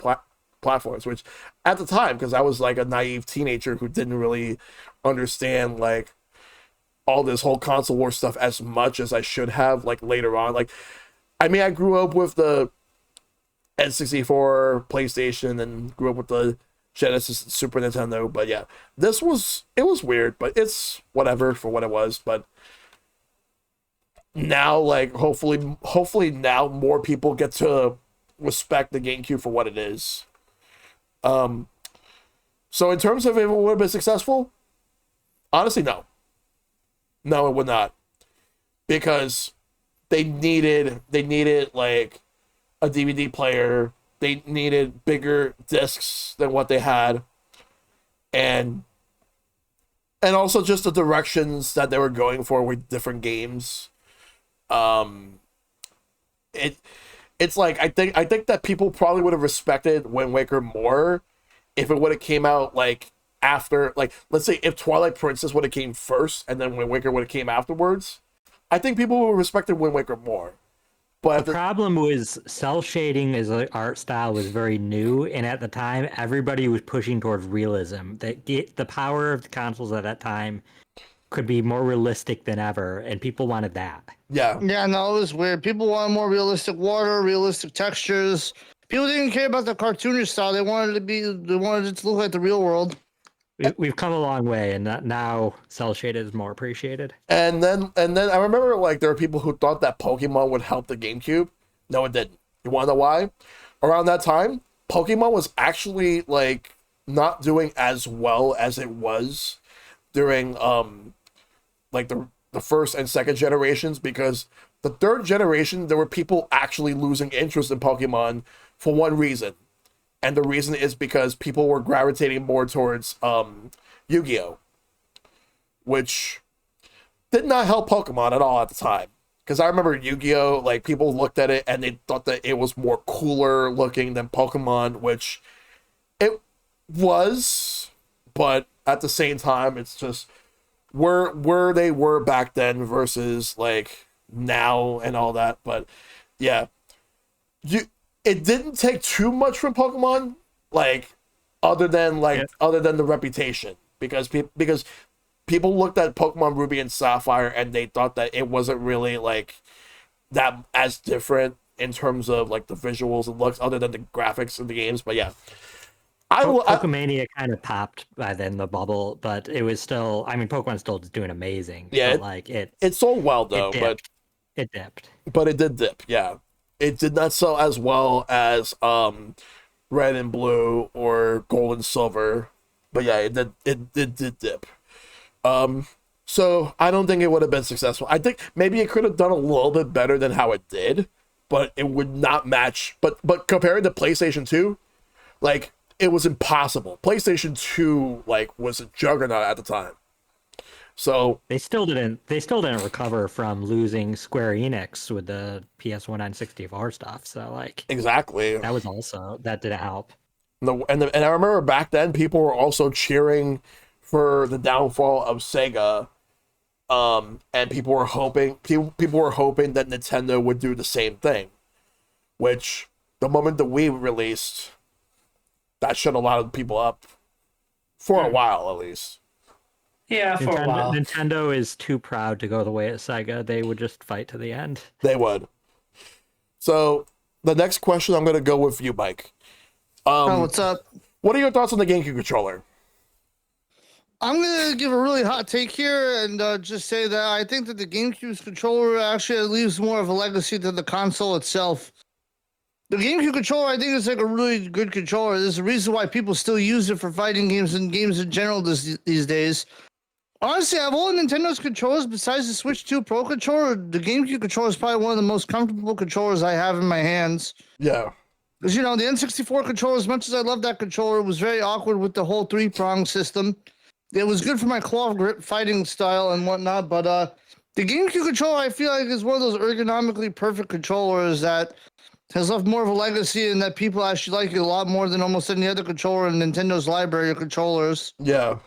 platforms, which at the time, because I was like a naive teenager who didn't really understand like all this whole console war stuff as much as I should have, like later on. Like, I mean, I grew up with the N64, PlayStation, and grew up with the Genesis and Super Nintendo, but yeah, it was weird, but it's whatever for what it was. But now, like, hopefully now more people get to respect the GameCube for what it is. So in terms of if it would have been successful, honestly, no, it would not, because they needed like a DVD player. They needed bigger discs than what they had, and also just the directions that they were going for with different games. It's like I think that people probably would have respected Wind Waker more if it would have came out like after, like, let's say if Twilight Princess would have came first and then Wind Waker would have came afterwards. I think people would have respected Wind Waker more. But the problem was cell shading as an art style was very new, and at the time, everybody was pushing towards realism. The power of the consoles at that time could be more realistic than ever, and people wanted that. Yeah. Yeah, no, it was weird. People wanted more realistic water, realistic textures. People didn't care about the cartoonish style. They wanted it to look like the real world. We've come a long way, and now cell shaded is more appreciated. And then I remember like there were people who thought that Pokemon would help the GameCube. No, it didn't. You want to know why? Around that time, Pokemon was actually like not doing as well as it was during like the first and second generations, because the third generation there were people actually losing interest in Pokemon for one reason. And the reason is because people were gravitating more towards Yu-Gi-Oh, which did not help Pokemon at all at the time. Because I remember Yu-Gi-Oh, like people looked at it and they thought that it was more cooler looking than Pokemon, which it was, but at the same time, it's just where they were back then versus like now and all that. But yeah, it didn't take too much from Pokemon, like other than the reputation, because people looked at Pokemon Ruby and Sapphire and they thought that it wasn't really like that as different in terms of like the visuals and looks, other than the graphics in the games. But yeah, Pokemania kind of popped by then, the bubble, but it was still. I mean, Pokemon's still doing amazing. Yeah, but it sold well though, it dipped. But it did dip. Yeah, it did not sell as well as Red and Blue or Gold and Silver. But yeah, it did dip. So I don't think it would have been successful. I think maybe it could have done a little bit better than how it did, but it would not match. But compared to PlayStation 2, like it was impossible. PlayStation 2 like was a juggernaut at the time. So they still didn't recover from losing Square Enix with the PS1 and 64 stuff. So like exactly, that didn't help. And I remember back then people were also cheering for the downfall of Sega, and people were hoping that Nintendo would do the same thing. Which the moment the Wii released, that shut a lot of people up for a while, at least. Yeah, for a while. Nintendo is too proud to go the way of Sega. They would just fight to the end. They would. So the next question, I'm going to go with you, Mike. What's up? What are your thoughts on the GameCube controller? I'm going to give a really hot take here and just say that I think that the GameCube's controller actually leaves more of a legacy than the console itself. The GameCube controller, I think, is like a really good controller. There's a reason why people still use it for fighting games and games in general these days. Honestly, out of all Nintendo's controllers, besides the Switch 2 Pro controller, the GameCube controller is probably one of the most comfortable controllers I have in my hands. Yeah. Because, you know, the N64 controller, as much as I love that controller, it was very awkward with the whole three-prong system. It was good for my claw grip fighting style and whatnot, but the GameCube controller, I feel like, is one of those ergonomically perfect controllers that has left more of a legacy and that people actually like it a lot more than almost any other controller in Nintendo's library of controllers. Yeah.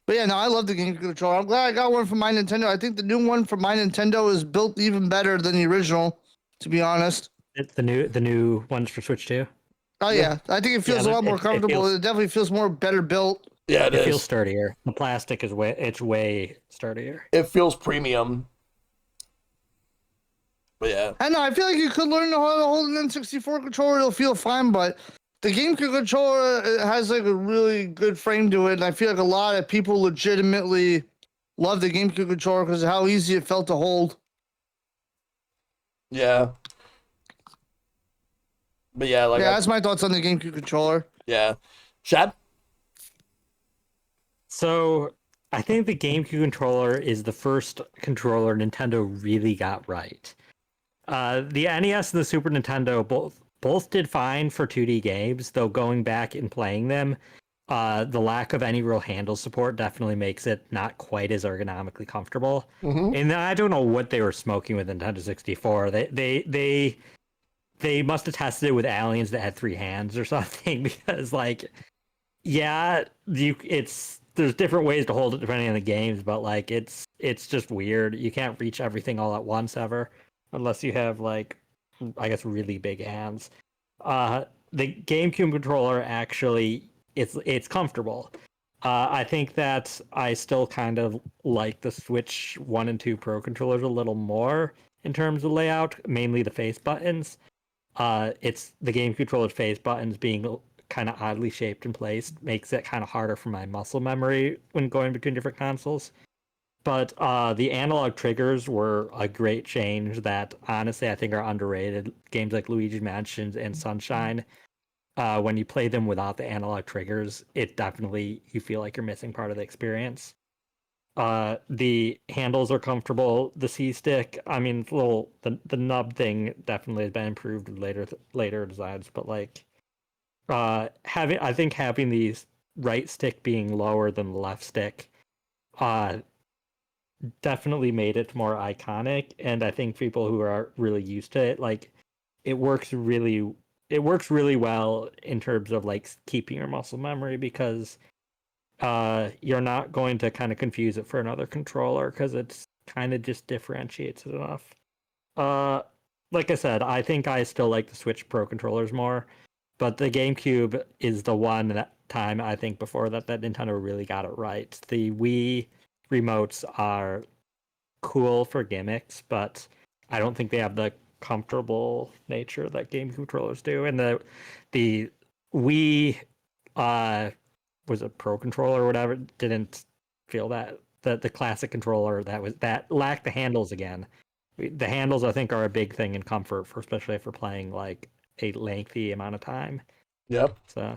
But yeah, no, I love the GameCube controller. I'm glad I got one for my Nintendo. I think the new one for my Nintendo is built even better than the original, to be honest. The new ones for Switch 2. Oh yeah, I think it feels a lot more comfortable. It definitely feels more better built. Yeah, it feels sturdier. The plastic is way sturdier. It feels premium. But yeah. I know, I feel like you could learn how to hold an N64 controller, it'll feel fine, but the GameCube controller has like a really good frame to it, and I feel like a lot of people legitimately love the GameCube controller because of how easy it felt to hold. Yeah. But yeah, like that's my thoughts on the GameCube controller. Yeah. Shad? So I think the GameCube controller is the first controller Nintendo really got right. The NES and the Super Nintendo both did fine for 2D games, though going back and playing them, the lack of any real handle support definitely makes it not quite as ergonomically comfortable. Mm-hmm. And I don't know what they were smoking with Nintendo 64. They must have tested it with aliens that had 3 hands or something, because like, yeah, there's different ways to hold it depending on the games, but like it's just weird. You can't reach everything all at once ever, unless you have like, I guess, really big hands. The GameCube controller actually it's comfortable. I think that I still kind of like the Switch 1 and 2 Pro controllers a little more in terms of layout, mainly the face buttons. It's the GameCube controller's face buttons being kind of oddly shaped and placed makes it kind of harder for my muscle memory when going between different consoles. But the analog triggers were a great change that honestly I think are underrated. Games like Luigi Mansion and Sunshine, when you play them without the analog triggers, it definitely, you feel like you're missing part of the experience. The handles are comfortable. The C-stick, I mean, the nub thing definitely has been improved with later designs, but like having the right stick being lower than the left stick definitely made it more iconic, and I think people who are really used to it, like, it works really well in terms of like keeping your muscle memory, because you're not going to kind of confuse it for another controller because it's kind of just differentiates it enough. Like I said, I think I still like the Switch Pro controllers more, but the GameCube is the one that time I think before that Nintendo really got it right. The Wii remotes are cool for gimmicks, but I don't think they have the comfortable nature that GameCube controllers do. And the Wii was a Pro controller or whatever, didn't feel that the classic controller that lacked the handles again. The handles I think are a big thing in comfort, especially if we're playing like a lengthy amount of time. Yep. So,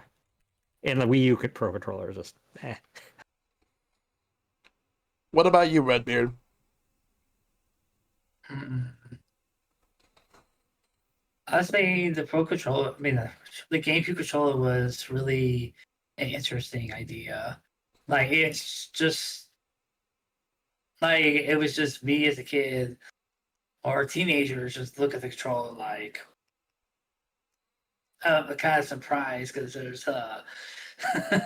and the Wii U Pro controller is just What about you, Redbeard? I say the Pro controller. I mean, the GameCube controller was really an interesting idea. Like, it's just like, it was just me as a kid or a teenager just look at the controller like kind of surprised, because there's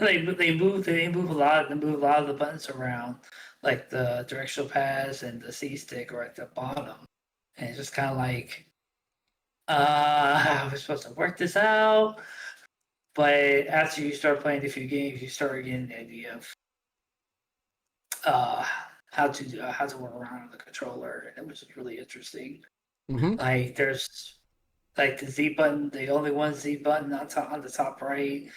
they move a lot of the buttons around, like the directional pads and the C stick are at the bottom, and it's just kind of like, how are we supposed to work this out? But after you start playing a few games, you start getting the idea of how to work around the controller, and it was really interesting. Mm-hmm. Like, there's like the Z button, the only one Z button on the top right.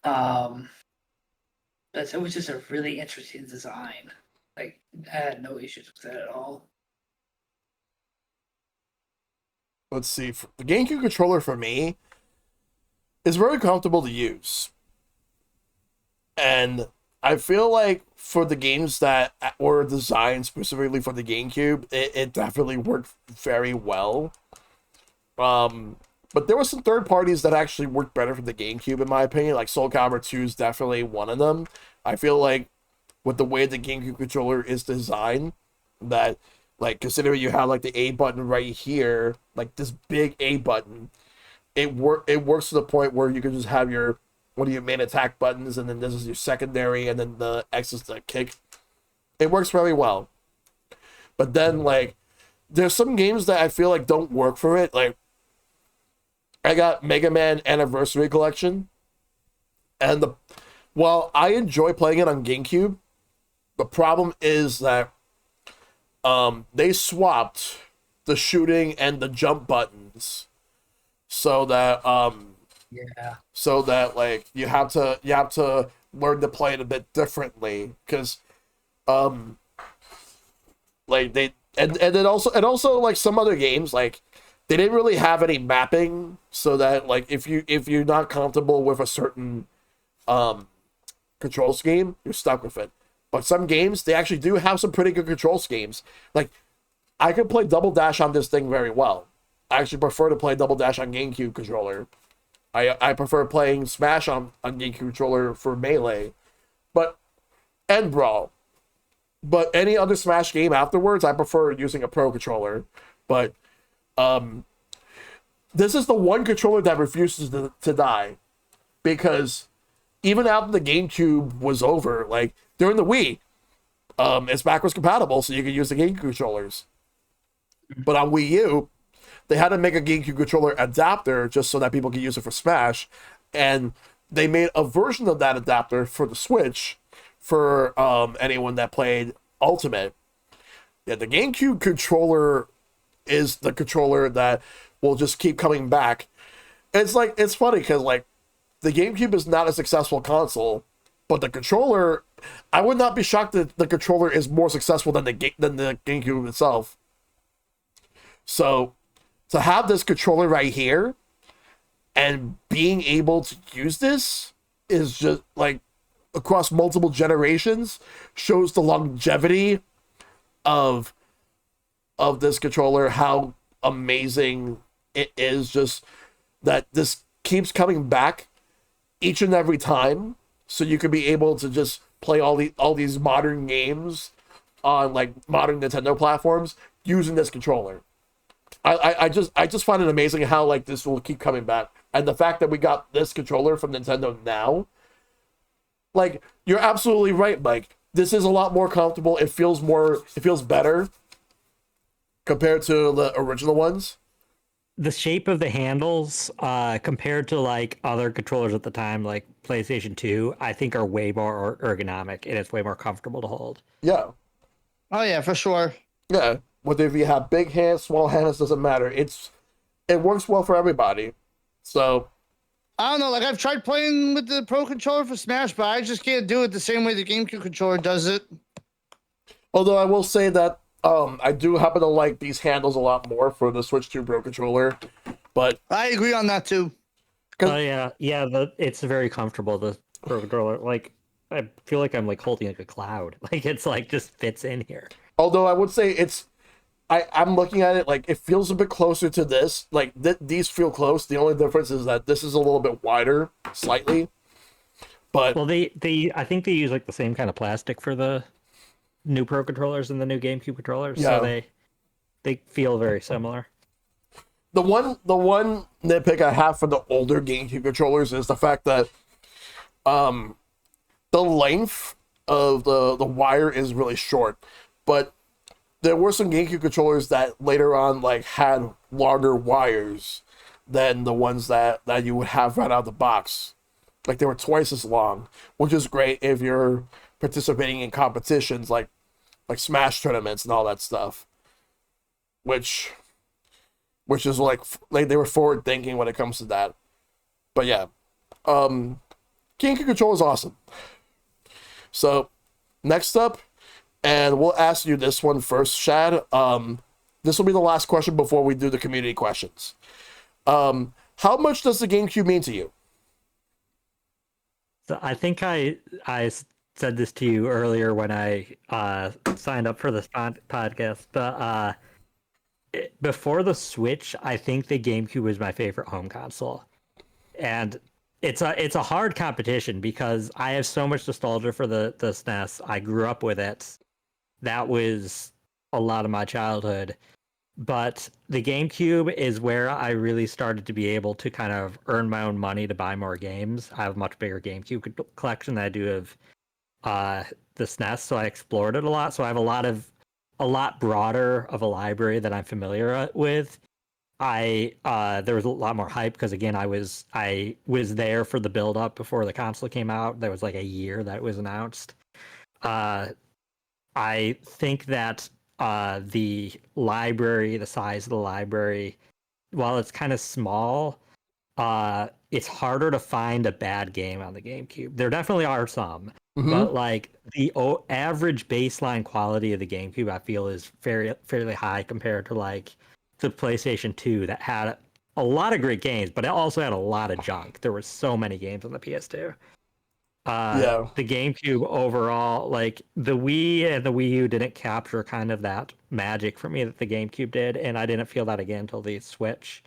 But it was just a really interesting design. Like, I had no issues with that at all. Let's see. The GameCube controller for me is very comfortable to use. And I feel like for the games that were designed specifically for the GameCube, it definitely worked very well. But there were some third parties that actually worked better for the GameCube, in my opinion. Like Soul Calibur 2 is definitely one of them. I feel like with the way the GameCube controller is designed, that, like, considering you have like the A button right here, like this big A button, it works to the point where you can just have your one of your main attack buttons, and then this is your secondary, and then the X is the kick. It works very well. But then, like, there's some games that I feel like don't work for it. Like, I got Mega Man Anniversary Collection, and while I enjoy playing it on GameCube, the problem is that they swapped the shooting and the jump buttons so that like you have to learn to play it a bit differently, because like they and then also like some other games, like they didn't really have any mapping, so that like if you're not comfortable with a certain control scheme, you're stuck with it. But some games, they actually do have some pretty good control schemes. Like, I could play Double Dash on this thing very well. I actually prefer to play Double Dash on GameCube controller. I prefer playing Smash on GameCube controller for Melee, and Brawl. But any other Smash game afterwards, I prefer using a Pro controller. But this is the one controller that refuses to die, because even after the GameCube was over, like during the Wii, it's backwards compatible, so you can use the GameCube controllers. But on Wii U, they had to make a GameCube controller adapter just so that people could use it for Smash, and they made a version of that adapter for the Switch for anyone that played Ultimate. Yeah, the GameCube controller is the controller that will just keep coming back. It's like, it's funny because like the GameCube is not a successful console, but the controller, I would not be shocked that the controller is more successful than the GameCube itself. So to have this controller right here and being able to use this is just like across multiple generations shows the longevity of this controller, how amazing it is, just that this keeps coming back each and every time, so you could be able to just play all these modern games on like modern Nintendo platforms using this controller. I just find it amazing how like this will keep coming back, and the fact that we got this controller from Nintendo now, like, you're absolutely right, Mike. This is a lot more comfortable. It feels better compared to the original ones. The shape of the handles, compared to like other controllers at the time, like PlayStation 2, I think are way more ergonomic, and it's way more comfortable to hold. Yeah. Oh yeah, for sure. Yeah. Whether if you have big hands, small hands, doesn't matter. It works well for everybody. So I don't know, like I've tried playing with the Pro controller for Smash, but I just can't do it the same way the GameCube controller does it. Although I will say that I do happen to like these handles a lot more for the Switch 2 Pro controller, but I agree on that too. Oh yeah, it's very comfortable, the Pro controller. Like, I feel like I'm like holding like a cloud. Like, it's like just fits in here. Although I would say I'm looking at it like it feels a bit closer to this. Like these feel close. The only difference is that this is a little bit wider, slightly. But well, I think they use like the same kind of plastic for the new Pro controllers and the new GameCube controllers, yeah. So they feel very similar. The one nitpick I have for the older GameCube controllers is the fact that the length of the wire is really short, but there were some GameCube controllers that later on like had longer wires than the ones that you would have right out of the box. Like they were twice as long, which is great if you're participating in competitions like Smash tournaments and all that stuff. Which is like they were forward thinking when it comes to that. But yeah, GameCube controller is awesome. So next up, and we'll ask you this one first, Shad. This will be the last question before we do the community questions. How much does the GameCube mean to you? So I think I said this to you earlier when I signed up for this podcast, but before the Switch, I think the GameCube was my favorite home console, and it's a hard competition because I have so much nostalgia for the SNES. I grew up with it. That was a lot of my childhood. But the GameCube is where I really started to be able to kind of earn my own money to buy more games. I have a much bigger GameCube collection than I do of the SNES, so I explored it a lot. So I have a lot broader of a library that I'm familiar with. There was a lot more hype because again I was there for the build up before the console came out. There was like a year that it was announced. I think that the library, the size of the library, while it's kind of small, it's harder to find a bad game on the GameCube. There definitely are some, but like the average baseline quality of the GameCube, I feel is fairly high compared to like the PlayStation 2 that had a lot of great games, but it also had a lot of junk. There were so many games on the PS2. The GameCube overall, like the Wii and the Wii U didn't capture kind of that magic for me that the GameCube did, and I didn't feel that again until the Switch.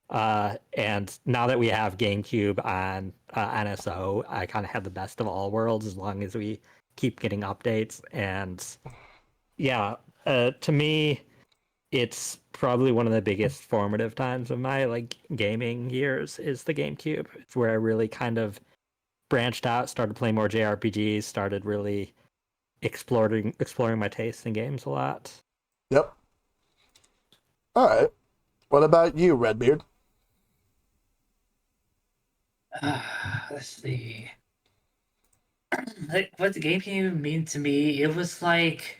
And now that we have GameCube on NSO, I kind of have the best of all worlds as long as we keep getting updates. And yeah, to me, it's probably one of the biggest formative times of my like gaming years is the GameCube. It's where I really kind of branched out, started playing more JRPGs, started really exploring my tastes in games a lot. Yep. All right. What about you, Redbeard? Let's see. Like what the GameCube mean to me, it was like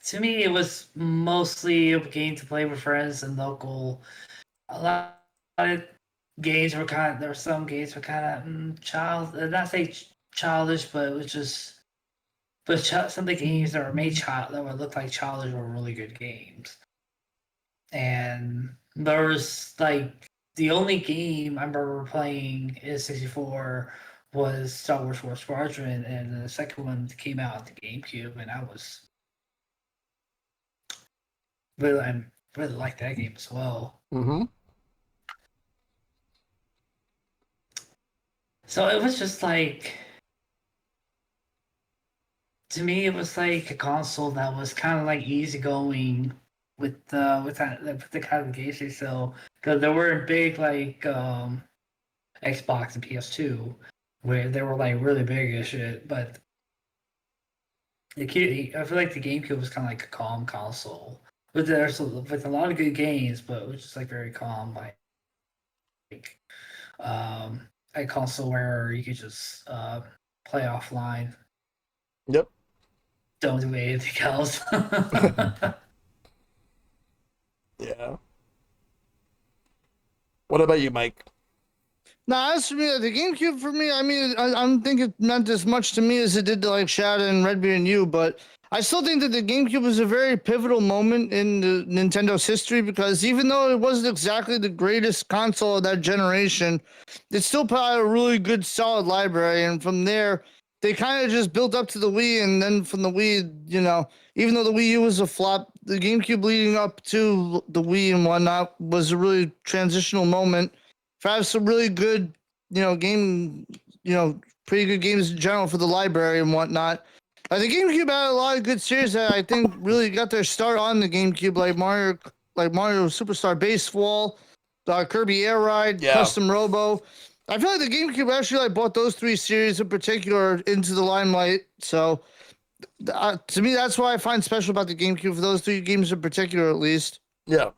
to me it was mostly a game to play with friends and local. A lot of games were kind of, there were some games were kind of not say childish, but it was just, but some of the games that were made that would look like childish were really good games. And there was like the only game I remember playing in 64 was Star Wars War Squadron, and the second one came out on the GameCube, and I really liked that game as well. Mm-hmm. So it was just like, to me, it was like a console that was kind of like easygoing with the kind of gameplay. So because there were big like Xbox and PS2 where they were like really big as shit, but I feel like the GameCube was kind of like a calm console with a lot of good games, but it was just like very calm, like a console where you could just play offline. Yep. Don't do anything else. Yeah. What about you, Mike? Now, as for me, the GameCube for me, I mean, I don't think it meant as much to me as it did to like Shad and Redbeard and you, but I still think that the GameCube was a very pivotal moment in the Nintendo's history because even though it wasn't exactly the greatest console of that generation, it still put out a really good, solid library. And from there, they kind of just built up to the Wii. And then from the Wii, you know, even though the Wii U was a flop, the GameCube leading up to the Wii and whatnot was a really transitional moment. If I have some really good, pretty good games in general for the library and whatnot. The GameCube had a lot of good series that I think really got their start on the GameCube, like Mario Superstar Baseball, Kirby Air Ride, Custom Robo. I feel like the GameCube actually brought those three series in particular into the limelight. So to me, that's why I find special about the GameCube for those three games in particular, at least. Yeah.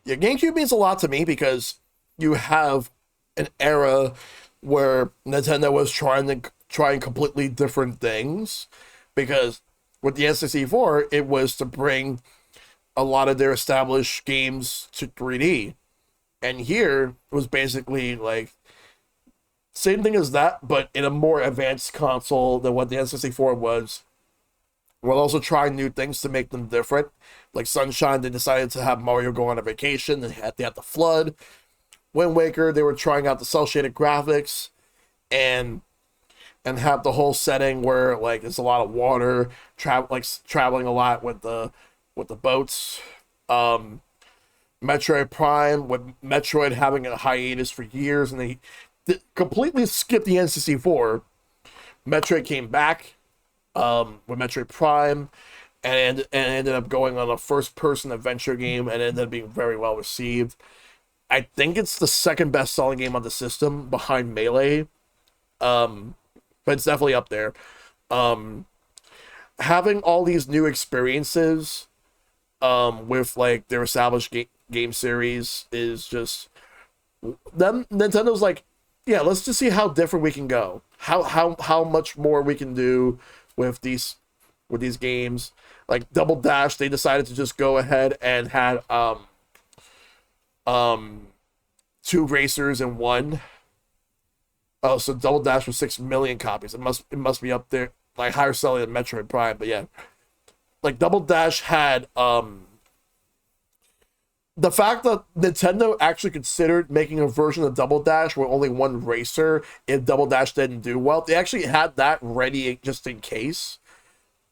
Yeah, GameCube means a lot to me because you have an era where Nintendo was trying completely different things. Because with the N64, it was to bring a lot of their established games to 3D. And here it was basically like same thing as that, but in a more advanced console than what the N64 was. While also trying new things to make them different. Like Sunshine, they decided to have Mario go on a vacation. They had the flood. Wind Waker, they were trying out the cel-shaded graphics. And and have the whole setting where like it's a lot of water, traveling a lot with the boats. Metroid Prime, with Metroid having a hiatus for years, and they completely skipped the N64. Metroid came back with Metroid Prime, and ended up going on a first-person adventure game, and ended up being very well received. I think it's the second best-selling game on the system, behind Melee, but it's definitely up there. Having all these new experiences with like their established game series is just them. Nintendo's like, yeah, let's just see how different we can go, how much more we can do with these games. Like Double Dash, they decided to just go ahead and had 2 racers in one. Oh, so Double Dash was 6 million copies. It must be up there, like higher selling than Metroid Prime. But yeah, like Double Dash had the fact that Nintendo actually considered making a version of Double Dash with only 1 racer if Double Dash didn't do well. They actually had that ready just in case.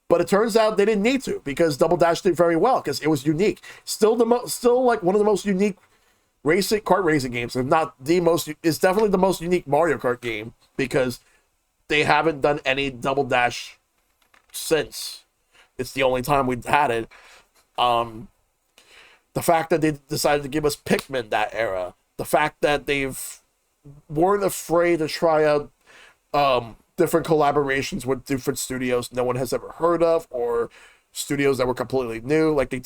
But it turns out they didn't need to, because Double Dash did very well because it was unique. Still like one of the most unique kart racing games, if not the most. It's definitely the most unique Mario Kart game, because they haven't done any Double Dash since. It's the only time we've had it. The fact that they decided to give us Pikmin that era, the fact that weren't afraid to try out different collaborations with different studios no one has ever heard of, or studios that were completely new. Like they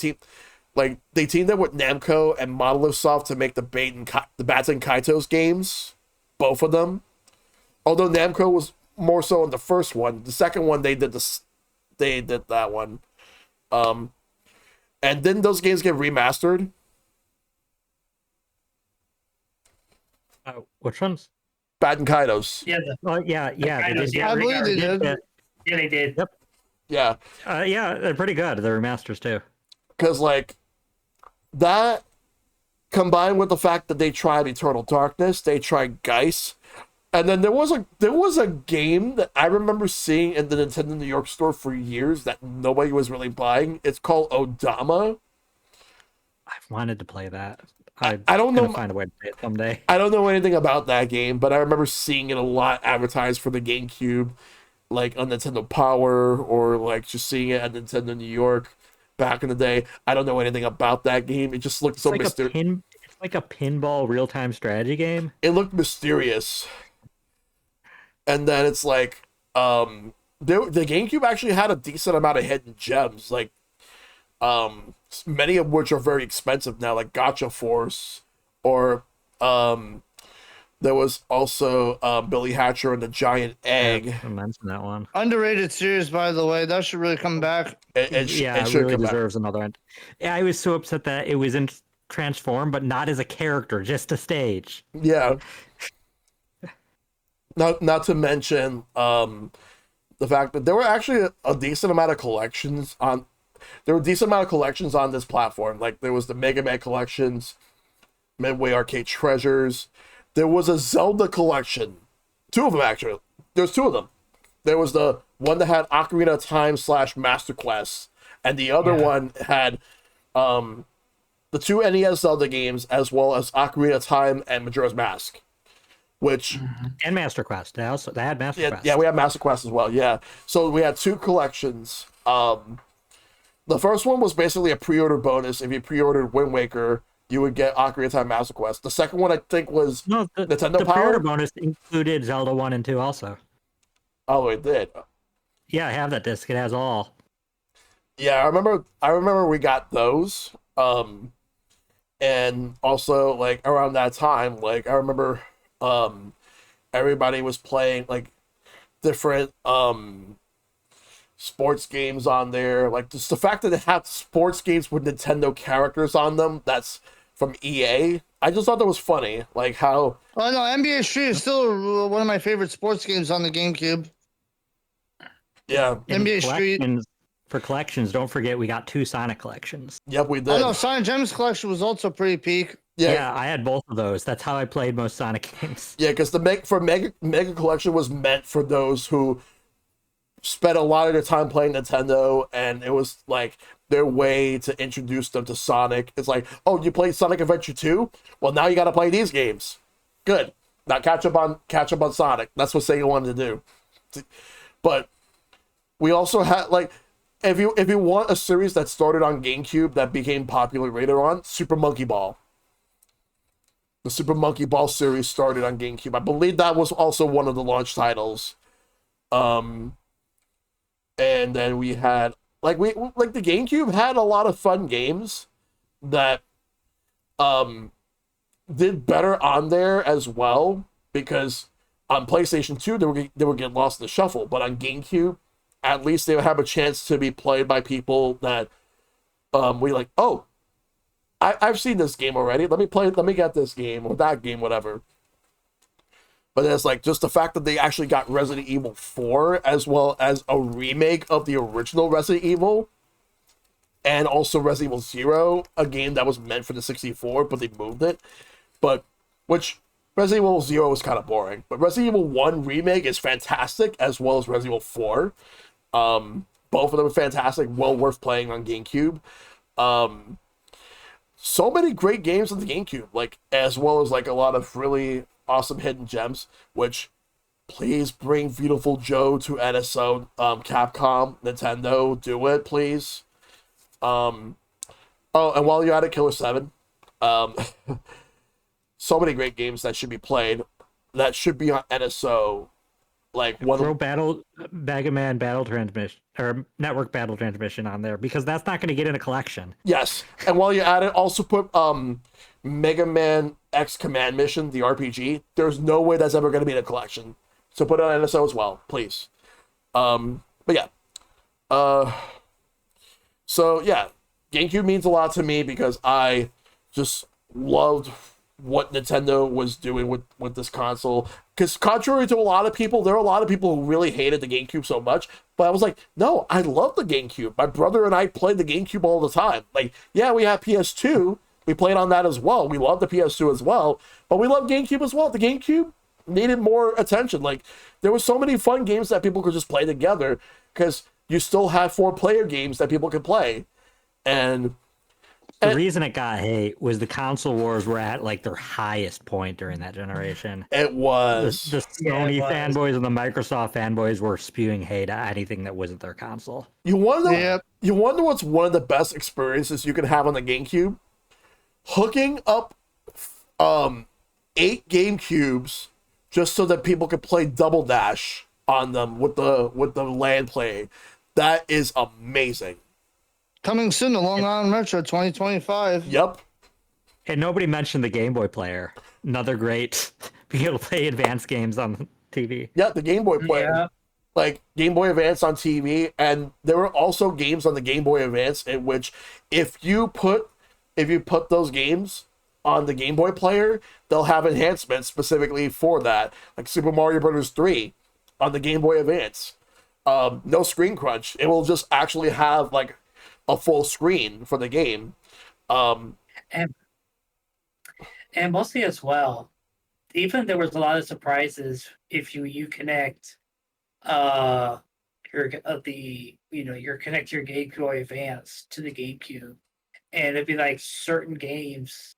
teamed up with Namco and Monolith Soft to make the Bats and Kaitos games, both of them. Although Namco was more so in the first one, the second one they did that one. And didn't those games get remastered? Which ones? Bat and Kaitos. Yeah. Yeah. They did. I believe they did. Yeah, they did. Yep. Yeah. Yeah, they're pretty good. They're remasters too. Because like that, combined with the fact that they tried Eternal Darkness, they tried Geist, and then there was a game that I remember seeing in the Nintendo New York store for years that nobody was really buying. It's called Odama. I've wanted to play that. I don't know. Find a way to play it someday. I don't know anything about that game, but I remember seeing it a lot advertised for the GameCube, like on Nintendo Power, or like just seeing it at Nintendo New York back in the day. I don't know anything about that game. It just looked so mysterious. It's like a pinball real-time strategy game. It looked mysterious. And then it's like, the GameCube actually had a decent amount of hidden gems, like, many of which are very expensive now, like Gotcha Force, or there was also Billy Hatcher and the Giant Egg. Yeah, I mentioned that one. Underrated series, by the way. That should really come back. It really deserves another one. Yeah, I was so upset that it was in Transform, but not as a character, just a stage. Yeah. Not to mention the fact that there were actually a decent amount of collections on. There were a decent amount of collections on this platform. Like there was the Mega Man collections, Midway Arcade Treasures. There was a Zelda collection. 2 of them actually. There's 2 of them. There was the one that had Ocarina of Time / Master Quest, and the other one had the 2 NES Zelda games, as well as Ocarina of Time and Majora's Mask. Which and Master Quest. They had Master Quest. Yeah, we had Master Quest as well. Yeah, so we had 2 collections. The first one was basically a pre-order bonus. If you pre-ordered Wind Waker, you would get Ocarina of Time Master Quest. The second one, I think, was Nintendo the Power. pre-order bonus included Zelda 1 and 2 also. Oh, it did. Yeah, I have that disc. It has all. Yeah, I remember we got those. And also like around that time, like I remember everybody was playing like different sports games on there. Like just the fact that it had sports games with Nintendo characters on them, that's from EA. I just thought that was funny. Like how Oh no, NBA Street is still one of my favorite sports games on the GameCube. Yeah. NBA Street. For collections, don't forget we got 2 Sonic collections. Yep, we did. Oh no, Sonic Gems collection was also pretty peak. Yeah, I had both of those. That's how I played most Sonic games. Yeah, because the Mega Collection was meant for those who spent a lot of their time playing Nintendo, and it was like their way to introduce them to Sonic. It's like, oh, you played Sonic Adventure 2? Well, now you got to play these games. Good. Now catch up on Sonic. That's what Sega wanted to do. But we also had like, if you want a series that started on GameCube that became popular later on, Super Monkey Ball. The Super Monkey Ball series started on GameCube. I believe that was also one of the launch titles. And then we had the GameCube had a lot of fun games that did better on there as well, because on PlayStation 2 they would get lost in the shuffle, but on GameCube at least they would have a chance to be played by people that we like, oh, I've seen this game already. Let me get this game or that game, whatever. But it's like just the fact that they actually got Resident Evil 4 as well as a remake of the original Resident Evil, and also Resident Evil 0, a game that was meant for the 64, but they moved it. But which Resident Evil 0 was kind of boring. But Resident Evil 1 remake is fantastic, as well as Resident Evil 4. Both of them are fantastic, well worth playing on GameCube. So many great games on the GameCube, like as well as like a lot of really awesome hidden gems, which please bring Beautiful Joe to NSO, Capcom, Nintendo, do it, please. Oh, and while you're at it, Killer 7. So many great games that should be played, that should be on NSO. Like Mega Man Battle Transmission or Network Battle Transmission on there, because that's not going to get in a collection. Yes, and while you're at it, also put Mega Man X Command Mission, the RPG. There's no way that's ever going to be in a collection, so put it on NSO as well, please. But yeah, so yeah, GameCube means a lot to me because I just loved what Nintendo was doing with this console. Because contrary to a lot of people, there are a lot of people who really hated the GameCube so much. But I was like, no, I love the GameCube. My brother and I played the GameCube all the time. Like, yeah, we had PS2. We played on that as well. We loved the PS2 as well. But we love GameCube as well. The GameCube needed more attention. Like, there were so many fun games that people could just play together, because you still have 4-player games that people could play. And the reason it got hate was the console wars were at like their highest point during that generation. It was. The Sony fanboys and the Microsoft fanboys were spewing hate at anything that wasn't their console. You wonder what's one of the best experiences you can have on the GameCube? Hooking up 8 GameCubes just so that people could play Double Dash on them with the LAN play. That is amazing. Coming soon to Long Island Metro 2025. Yep. And nobody mentioned the Game Boy player. Another great being able to play advanced games on TV. Yeah, the Game Boy player. Yeah. Like Game Boy Advance on TV, and there were also games on the Game Boy Advance in which if you put those games on the Game Boy player, they'll have enhancements specifically for that. Like Super Mario Bros. 3 on the Game Boy Advance. No screen crunch. It will just actually have like a full screen for the game. And mostly as well, even there was a lot of surprises if you connect your connect your Game Boy Advance to the GameCube, and it'd be like certain games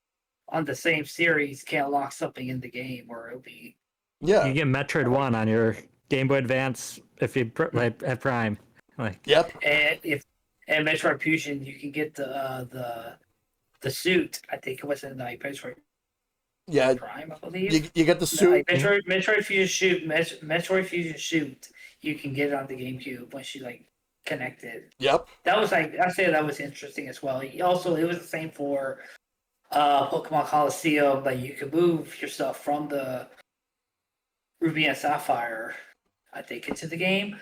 on the same series can't lock something in the game, or it'll be you get Metroid 1 on your Game Boy Advance if you have Prime. Like yep. And Metroid Fusion, you can get the suit. I think it was in like Metroid Prime, I believe. You get the suit. Like Metroid Fusion shoot. You can get it on the GameCube once you like connect it. Yep. That was like that was interesting as well. Also, it was the same for Pokemon Coliseum. Like you could move your stuff from the Ruby and Sapphire, I think, into the game.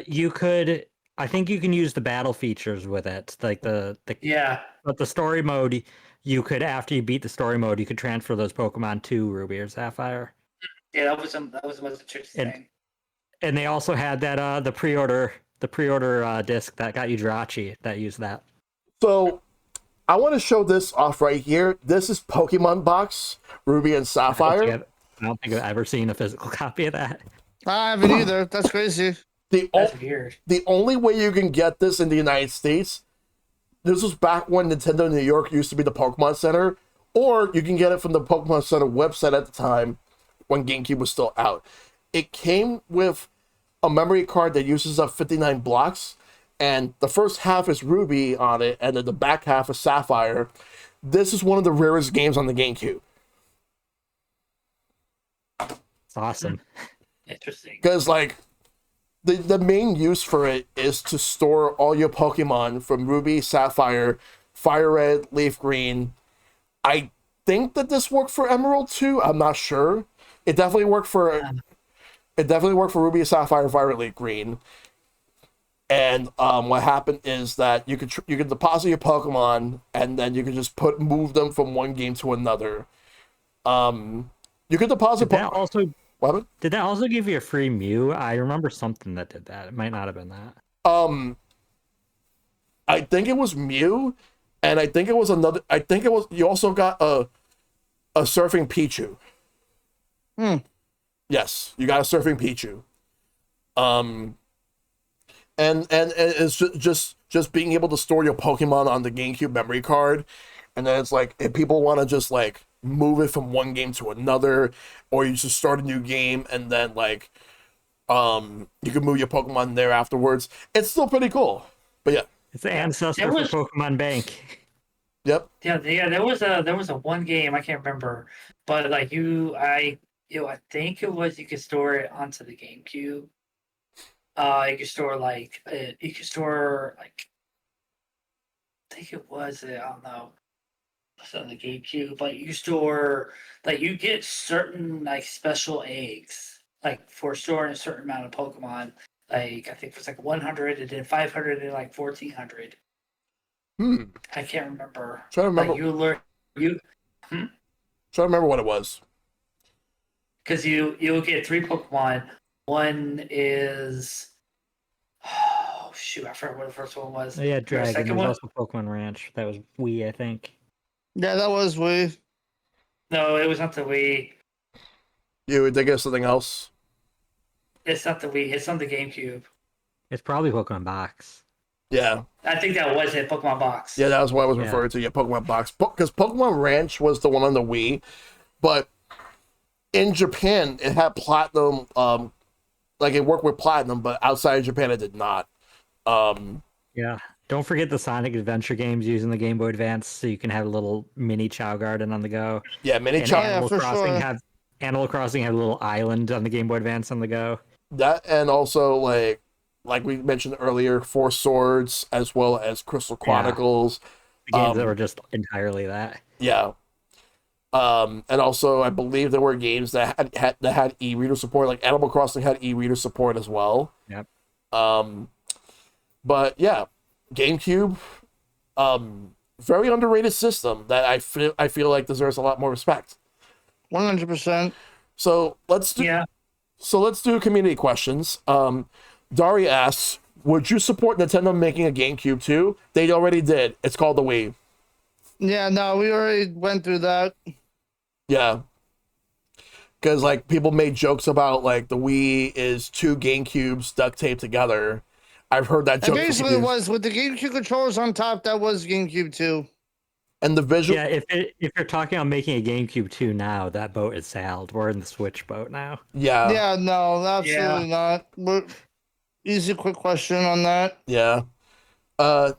You could. I think you can use the battle features with it, like the yeah. But the story mode, you could, after you beat the story mode, you could transfer those Pokemon to Ruby or Sapphire. Yeah, that was the most interesting thing. And they also had that the pre-order disc that got you Jirachi that used that. So I want to show this off right here. This is Pokemon Box, Ruby and Sapphire. I don't think I've ever seen a physical copy of that. I haven't either. That's crazy. That's weird. The only way you can get this in the United States, this was back when Nintendo New York used to be the Pokemon Center, or you can get it from the Pokemon Center website at the time when GameCube was still out. It came with a memory card that uses up 59 blocks, and the first half is Ruby on it, and then the back half is Sapphire. This is one of the rarest games on the GameCube. It's awesome. Interesting. Because, like, the main use for it is to store all your Pokemon from Ruby, Sapphire, Fire Red, Leaf Green. I think that this worked for Emerald too. I'm not sure. It definitely worked for Ruby, Sapphire, Fire Red, Leaf Green. And what happened is that you could deposit your Pokemon, and then you could just move them from one game to another. You could deposit. Did that also? What happened? Did that also give you a free Mew? I remember something that did that. It might not have been that. I think it was Mew, and I think it was another. I think it was. You also got a surfing Pichu. Yes, you got a surfing Pichu. And it's just being able to store your Pokemon on the GameCube memory card, and then it's like if people want to just like move it from one game to another, or you just start a new game and then like you can move your Pokemon there afterwards. It's still pretty cool. But yeah. It's the ancestor for Pokemon Bank. Yep. Yeah, there was a one game I can't remember, but like I think it was you could store it onto the GameCube. You could store I think it was I don't know. It's on the GameCube, like you store like you get certain like special eggs like for storing a certain amount of Pokemon. Like I think it was like 100 and then 500 and like 1400. I can't remember. Trying to remember. Like Trying to remember what it was. Because you'll get 3 Pokemon. One is oh shoot, I forgot what the first one was. Oh, yeah, Dragon. Second There's one? also Pokemon Ranch. That was Wii, I think. Yeah, that was Wii. No, it was not the Wii. You would think of something else? It's not the Wii. It's on the GameCube. It's probably Pokemon Box. Yeah. I think that was it. Pokemon Box. Yeah, that was what I was referring to. Yeah, Pokemon Box. Because Pokemon Ranch was the one on the Wii, but in Japan it had Platinum. Like it worked with Platinum, but outside of Japan it did not. Yeah. Don't forget the Sonic Adventure games using the Game Boy Advance, so you can have a little mini Chow Garden on the go. Yeah, mini And Chow. Animal Crossing had a little island on the Game Boy Advance on the go. That, and also like we mentioned earlier, Four Swords as well as Crystal Chronicles. The games that were just entirely that. Yeah. And also I believe there were games that had e-reader support, like Animal Crossing had e-reader support as well. Yep. But yeah, GameCube, very underrated system that I feel like deserves a lot more respect. 100%. So let's do community questions. Dari asks, would you support Nintendo making a GameCube too? They already did. It's called the Wii. Yeah, no, we already went through that. Yeah. Because like people made jokes about like the Wii is 2 GameCubes duct taped together. I've heard that joke. It basically was with the GameCube controllers on top. That was GameCube 2. And the visual. Yeah, if you're talking about making a GameCube 2 now, that boat is sailed. We're in the Switch boat now. Yeah. Yeah, no, absolutely not. Easy, quick question on that. Yeah.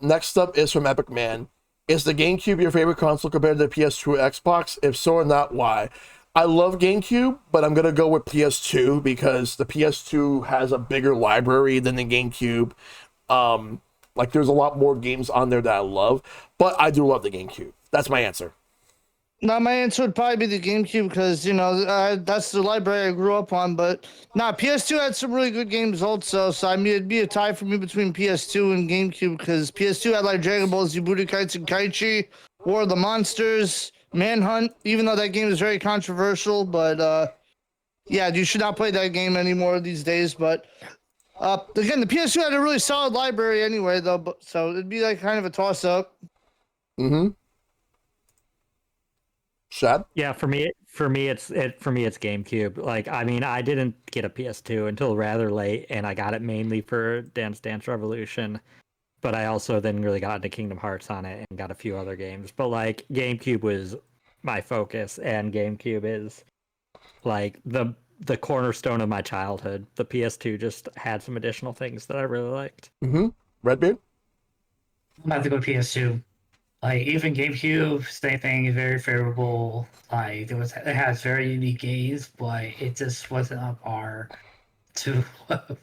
Next up is from Epic Man. Is the GameCube your favorite console compared to the PS2 or Xbox? If so or not, why? I love GameCube, but I'm going to go with PS2 because the PS2 has a bigger library than the GameCube. Like, there's a lot more games on there that I love, but I do love the GameCube. That's my answer. Now, my answer would probably be the GameCube because, you know, that's the library I grew up on. But, PS2 had some really good games also. So, I mean, it'd be a tie for me between PS2 and GameCube because PS2 had, like, Dragon Ball Z, Budokai Tenkaichi, War of the Monsters, Manhunt, even though that game is very controversial. But, yeah, you should not play that game anymore these days. But, again, the PS2 had a really solid library anyway, though. So, it'd be, like, kind of a toss-up. Mm-hmm. Shad? Yeah, it's GameCube. Like, I mean, I didn't get a PS2 until rather late, and I got it mainly for Dance Dance Revolution. But I also then really got into Kingdom Hearts on it and got a few other games. But like GameCube was my focus, and GameCube is like the cornerstone of my childhood. The PS2 just had some additional things that I really liked. Mm-hmm. Redbeard? I'm about to go PS2. Like even GameCube, same thing, is very favorable. Like it has very unique games, but it just wasn't up par to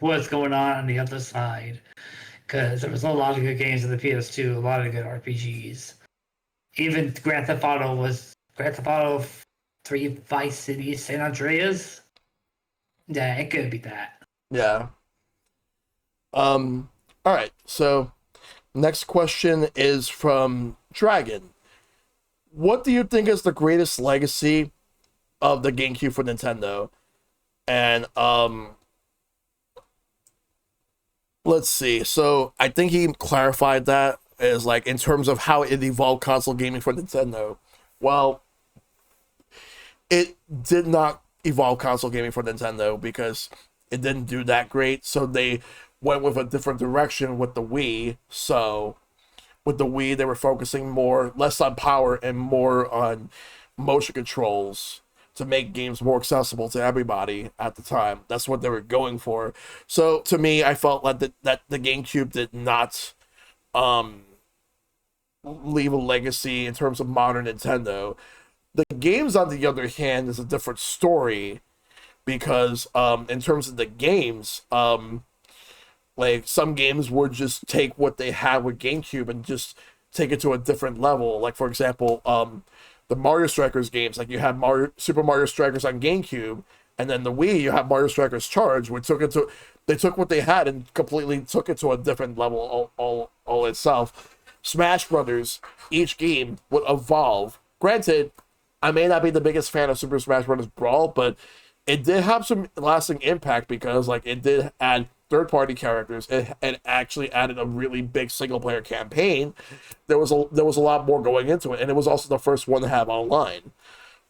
what's going on the other side. Because there was a lot of good games in the PS2, a lot of good RPGs. Even Grand Theft Auto 3, Vice City, San Andreas. Yeah, it could be that. Yeah. All right. So next question is from Dragon. What do you think is the greatest legacy of the GameCube for Nintendo? And let's see. So I think he clarified that as like in terms of how it evolved console gaming for Nintendo. Well, it did not evolve console gaming for Nintendo because it didn't do that great. So they went with a different direction with the Wii. So with the Wii, they were focusing less on power and more on motion controls to make games more accessible to everybody at the time. That's what they were going for. So to me, I felt like that the GameCube did not leave a legacy in terms of modern Nintendo. The games, on the other hand, is a different story because in terms of the games, like some games would just take what they had with GameCube and just take it to a different level. Like for example, the Mario Strikers games, like you had Super Mario Strikers on GameCube, and then the Wii, you have Mario Strikers Charge, which they took what they had and completely took it to a different level all itself. Smash Brothers, each game would evolve. Granted, I may not be the biggest fan of Super Smash Bros. Brawl, but it did have some lasting impact because like it did add third-party characters. It actually added a really big single-player campaign. There was a lot more going into it, and it was also the first one to have online.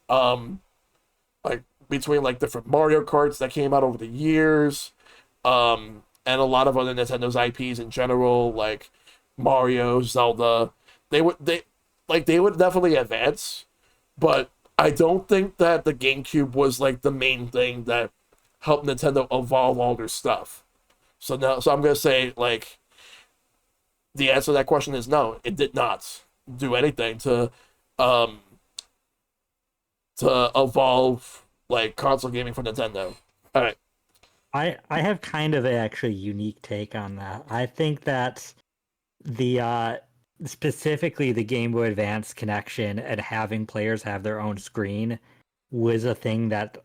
Like between like different Mario Karts that came out over the years, and a lot of other Nintendo's IPs in general, like Mario, Zelda, they would definitely advance, but I don't think that the GameCube was like the main thing that helped Nintendo evolve all their stuff. So I'm gonna say like the answer to that question is no, it did not do anything to evolve like console gaming for Nintendo. All right. I have kind of a actually unique take on that. I think that the specifically the Game Boy Advance connection and having players have their own screen was a thing that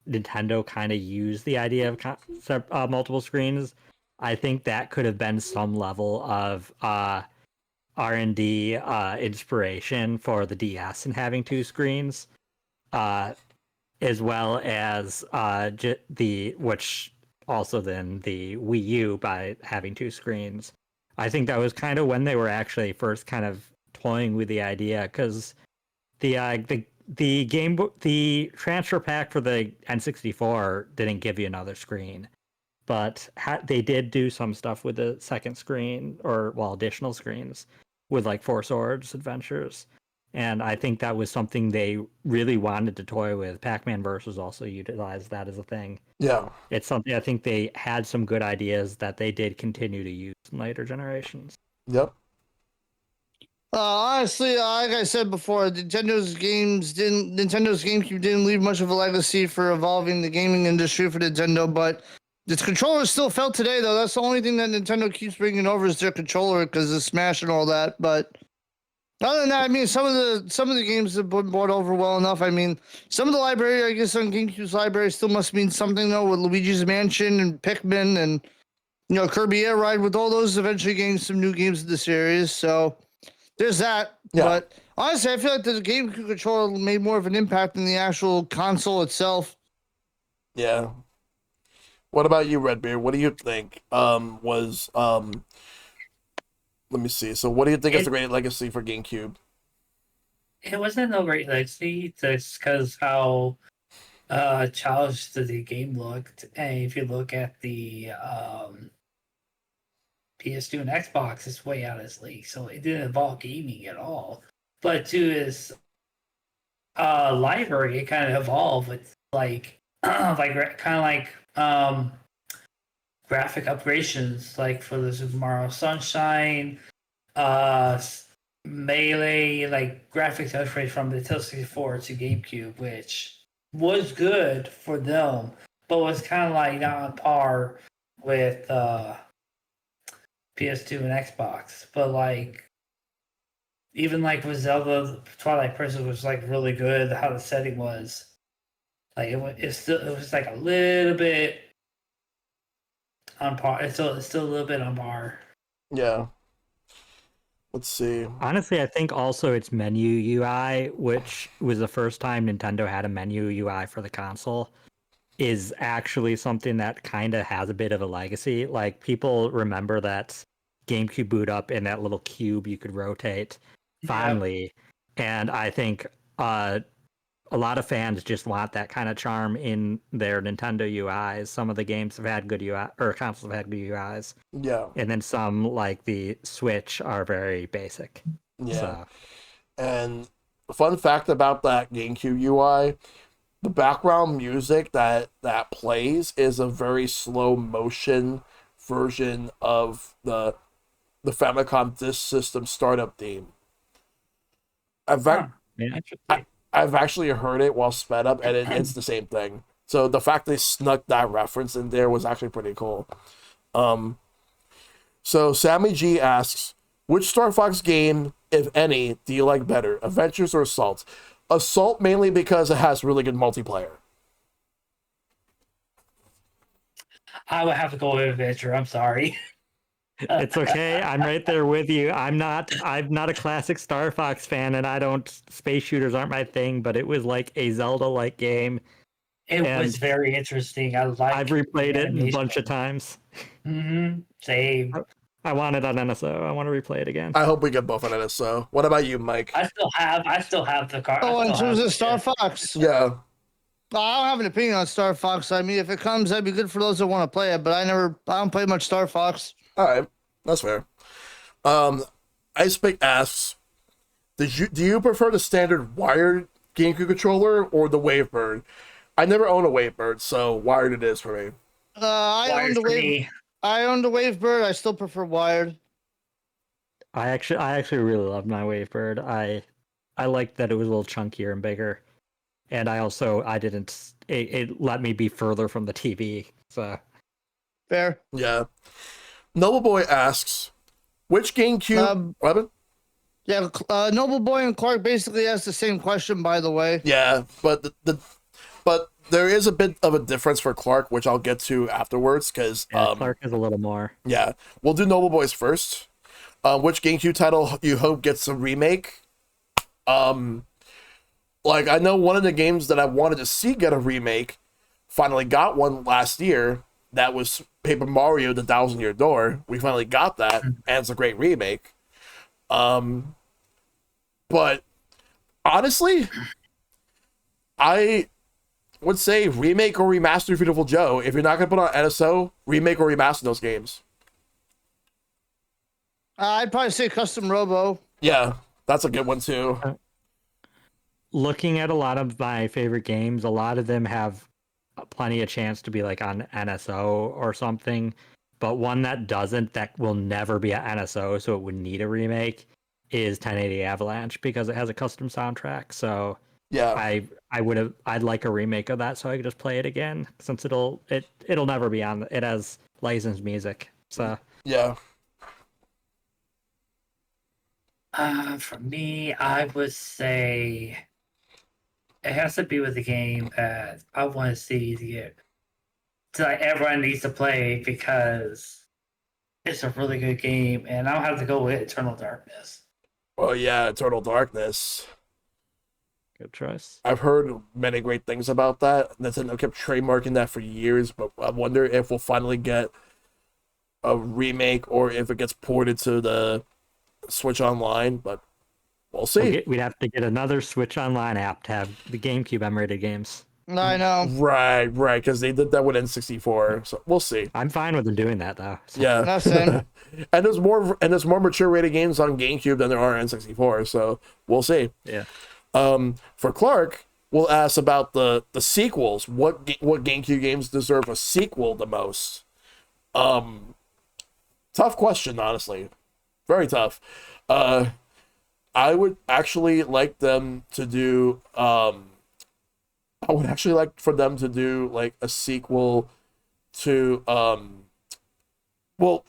Nintendo kind of used the idea of multiple screens. I think that could have been some level of R&D inspiration for the DS and having two screens, as well as which also then the Wii U by having two screens. I think that was kind of when they were actually first kind of toying with the idea, because the transfer pack for the N64 didn't give you another screen, but they did do some stuff with the second screen additional screens with like Four Swords Adventures, and I think that was something they really wanted to toy with. Pac-Man Versus also utilized that as a thing. Yeah, it's something I think they had some good ideas that they did continue to use in later generations. Yep. Honestly, like I said before, Nintendo's GameCube didn't leave much of a legacy for evolving the gaming industry for Nintendo, but its controller is still felt today, though. That's the only thing that Nintendo keeps bringing over is their controller because of Smash and all that. But other than that, I mean, some of the games have been brought over well enough. I mean, some of the library, I guess, on GameCube's library still must mean something, though, with Luigi's Mansion and Pikmin and, Kirby Air Ride, with all those eventually getting some new games in the series. So there's that. Yeah. But honestly, I feel like the GameCube controller made more of an impact than the actual console itself. Yeah. What about you, Redbeard? What do you think let me see. So what do you think is the great legacy for GameCube? it wasn't no great legacy, just because how childish the game looked. And if you look at the PS2 and Xbox, it's way out of its league, so it didn't involve gaming at all. But to its library, it kind of evolved with like kind of like graphic upgradations, like for the Super Mario Sunshine, Melee, like graphics upgrade from the Nintendo 64 to GameCube, which was good for them, but was kind of like not on par with PS2 and Xbox. But like even like with Zelda Twilight Princess was like really good. How the setting was, like it was like a little bit on par. It's still a little bit on par. Yeah. Let's see. Honestly, I think also its menu UI, which was the first time Nintendo had a menu UI for the console, is actually something that kind of has a bit of a legacy. Like, people remember that GameCube boot up in that little cube you could rotate fondly. And I think a lot of fans just want that kind of charm in their Nintendo UIs. Some of the games have had good UI, or consoles have had good UIs. Yeah. And then some, like the Switch, are very basic. Yeah. So. And fun fact about that GameCube UI, the background music that plays is a very slow motion version of the Famicom Disk System startup theme. I've actually heard it while sped up, and it's the same thing. So the fact they snuck that reference in there was actually pretty cool. So Sammy G asks, which Star Fox game, if any, do you like better, Adventures or Assault? Assault mainly because it has really good multiplayer. I would have to go with Adventure. I'm sorry. It's okay. I'm right there with you. I'm not a classic Star Fox fan, and I don't, space shooters aren't my thing, but it was like a Zelda-like game. It was very interesting. I've replayed it a bunch of times. Same. I want it on NSO. I want to replay it again. I hope we get both on NSO. What about you, Mike? I still have the car. Oh, in terms of Star Fox. Yeah. I don't have an opinion on Star Fox. I mean, if it comes, that'd be good for those that want to play it. But I don't play much Star Fox. All right, that's fair. Icepick asks, do you prefer the standard wired GameCube controller or the Wavebird? I never owned a Wavebird, so wired it is for me. I own the Wavebird. I still prefer wired. I actually really love my Wavebird. I liked that it was a little chunkier and bigger, and it let me be further from the TV. So fair. Yeah. Noble Boy asks, which GameCube weapon? Yeah, Noble Boy and Clark basically asked the same question, by the way. Yeah, but but there is a bit of a difference for Clark, which I'll get to afterwards, because Clark is a little more. Yeah, we'll do Noble Boys first. Which GameCube title you hope gets a remake? Like, I know one of the games that I wanted to see get a remake finally got one last year. That was Paper Mario: The Thousand Year Door. We finally got that, and it's a great remake. But honestly, I would say remake or remaster Beautiful Joe. If you're not going to put on NSO, remake or remaster those games. I'd probably say Custom Robo. Yeah, that's a good one too. Looking at a lot of my favorite games, a lot of them have plenty of chance to be like on NSO or something, but one that doesn't, that will never be at NSO, so it would need a remake, is 1080 Avalanche, because it has a custom soundtrack. So yeah, I'd like a remake of that so I could just play it again, since it'll never be on. It has licensed music. So yeah. For me, I would say it has to be with a game that I want to see that everyone needs to play, because it's a really good game, and I'll have to go with Eternal Darkness. Oh yeah, Eternal Darkness. good choice. I've heard many great things about that. Nintendo kept trademarking that for years, but I wonder if we'll finally get a remake or if it gets ported to the Switch Online. But We'll see. We'd have to get another Switch Online app to have the GameCube M-rated games. I know. Right, because they did that with N64, so we'll see. I'm fine with them doing that though. So. Yeah, That's it. and there's more mature rated games on GameCube than there are on N64, so we'll see. Yeah. For Clark, we'll ask about the sequels. What GameCube games deserve a sequel the most? Tough question, honestly. Very tough. I would actually like them to do. I would actually like for them to do like a sequel to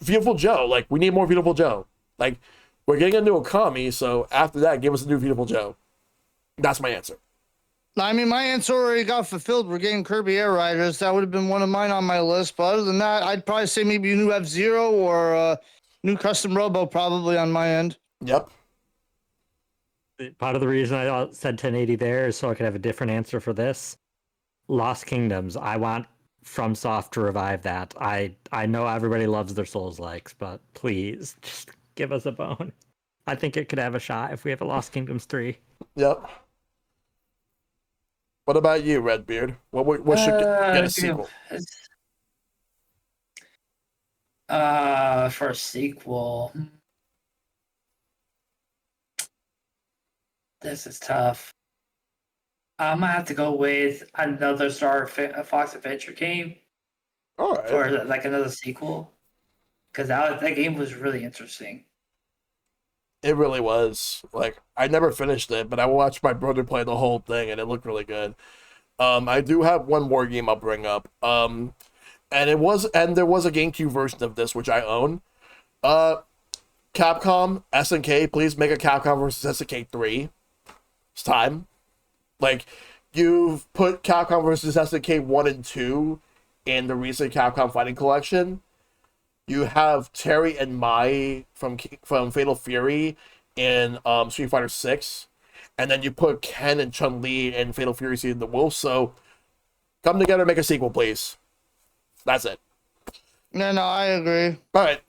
Beautiful Joe. Like, we need more Beautiful Joe. Like, we're getting a new Okami, so after that, give us a new Beautiful Joe. That's my answer. I mean, my answer already got fulfilled. We're getting Kirby Air Riders. That would have been one of mine on my list. But other than that, I'd probably say maybe a new F-Zero or a new Custom Robo probably on my end. Yep. Part of the reason I said 1080 there is so I could have a different answer for this. Lost Kingdoms. I want FromSoft to revive that. I know everybody loves their Souls-likes, but please, just give us a bone. I think it could have a shot if we have a Lost Kingdoms 3. Yep. What about you, Redbeard? What should get a sequel? For a sequel, this is tough. I'm gonna have to go with another Star Fox Adventure game All right. for like another sequel, because that game was really interesting. It really was. Like, I never finished it, but I watched my brother play the whole thing, and it looked really good. I do have one more game I'll bring up. And there was a GameCube version of this, which I own. Capcom, SNK, please make a Capcom versus SNK 3. It's time. Like, you've put Capcom versus SNK 1 and 2 in the recent Capcom Fighting Collection. You have Terry and Mai from Fatal Fury in Street Fighter 6. And then you put Ken and Chun-Li in Fatal Fury Seed of the Wolf. So, come together and make a sequel, please. That's it. No, I agree. All right.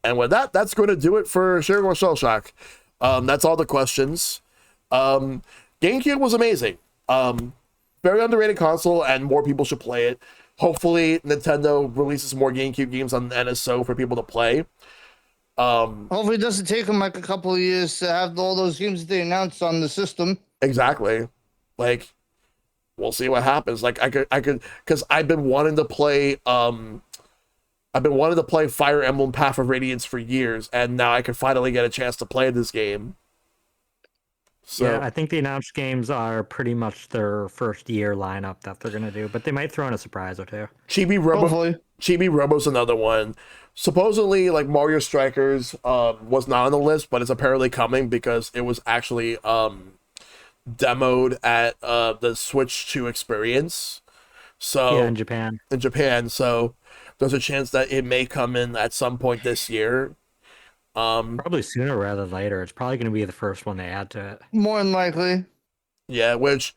And with that, that's going to do it for Shellshock. That's all the questions. GameCube was amazing. Very underrated console, and more people should play it. Hopefully, Nintendo releases more GameCube games on the NSO for people to play. Hopefully, it doesn't take them like a couple of years to have all those games that they announced on the system. Exactly. Like, we'll see what happens. Like, I could, because I've been wanting to play Fire Emblem Path of Radiance for years, and now I can finally get a chance to play this game. So, yeah, I think the announced games are pretty much their first year lineup that they're gonna do, but they might throw in a surprise or two. Chibi Robo's another one. Supposedly, like, Mario Strikers was not on the list, but it's apparently coming because it was actually demoed at the Switch 2 experience. So yeah, in Japan. So there's a chance that it may come in at some point this year. Probably sooner rather than later. It's probably going to be the first one they add to it. More than likely. Yeah, which,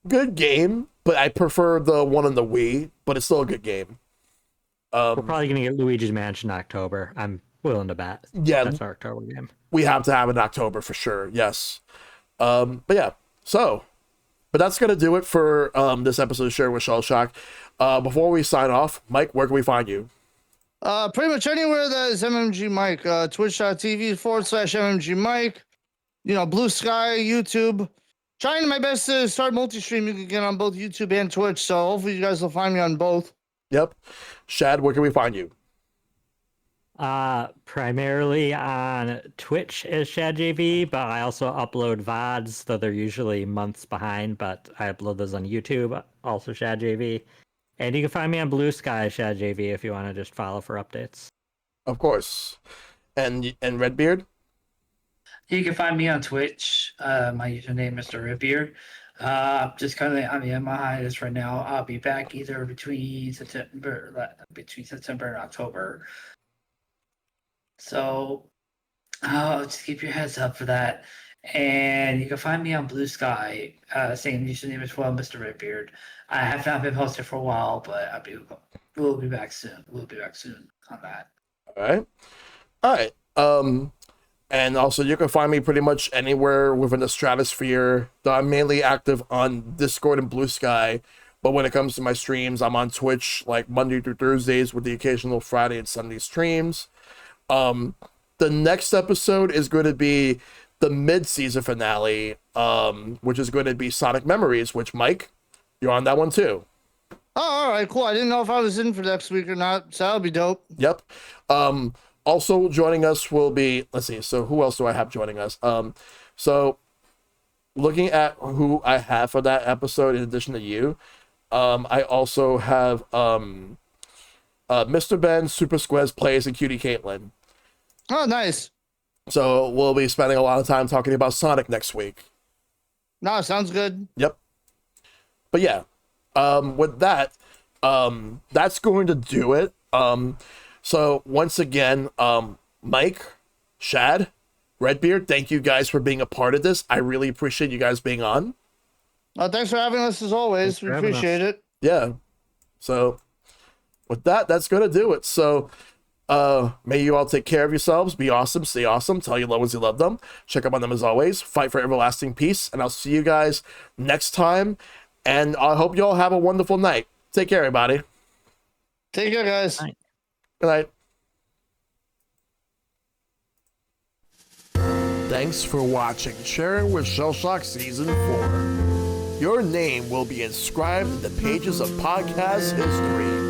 good game, but I prefer the one on the Wii, but it's still a good game. We're probably going to get Luigi's Mansion in October. I'm willing to bet. Yeah, that's our October game. We have to have it in October for sure. Yes. But yeah, but that's going to do it for this episode of Share with Shellshock. Before we sign off, Mike, where can we find you? Pretty much anywhere that is MMGMike. Twitch.tv/MMGMike. Blue Sky, YouTube. Trying my best to start multi-streaming again on both YouTube and Twitch, so hopefully you guys will find me on both. Yep. Shad, where can we find you? Primarily on Twitch as ShadJV, but I also upload VODs, though they're usually months behind, but I upload those on YouTube, also ShadJV. And you can find me on Blue Sky ShadJV if you want to just follow for updates. Of course. And Redbeard? You can find me on Twitch. My username MrRedbeard. Just currently I'm in my hiatus right now. I'll be back either between September and October. So just keep your heads up for that. And you can find me on Blue Sky, same username as well, MrRedbeard. I have not been posted for a while, but we'll be back soon. We'll be back soon on that. All right. And also, you can find me pretty much anywhere within the stratosphere. Though I'm mainly active on Discord and Blue Sky. But when it comes to my streams, I'm on Twitch like Monday through Thursdays with the occasional Friday and Sunday streams. The next episode is going to be the mid-season finale, which is going to be Sonic Memories, which, Mike, you're on that one too. Oh, all right, cool. I didn't know if I was in for next week or not, so that'll be dope. Yep. Also joining us will be, let's see, so who else do I have joining us? So looking at who I have for that episode, in addition to you, I also have Mr. Ben, Super Squez Plays, and Cutie Caitlin. Oh, nice. So we'll be spending a lot of time talking about Sonic next week. No, sounds good. Yep. But yeah, with that, that's going to do it. So once again, Mike, Shad, Redbeard, thank you guys for being a part of this. I really appreciate you guys being on. Thanks for having us as always. We appreciate it. Yeah. So with that, that's going to do it. So may you all take care of yourselves. Be awesome. Stay awesome. Tell your loved ones you love them. Check up on them as always. Fight for everlasting peace. And I'll see you guys next time. And I hope you all have a wonderful night. Take care, everybody. Take care, guys. Bye. Good night. Thanks for watching Sharing with Shellshock Season 4. Your name will be inscribed in the pages of podcast history.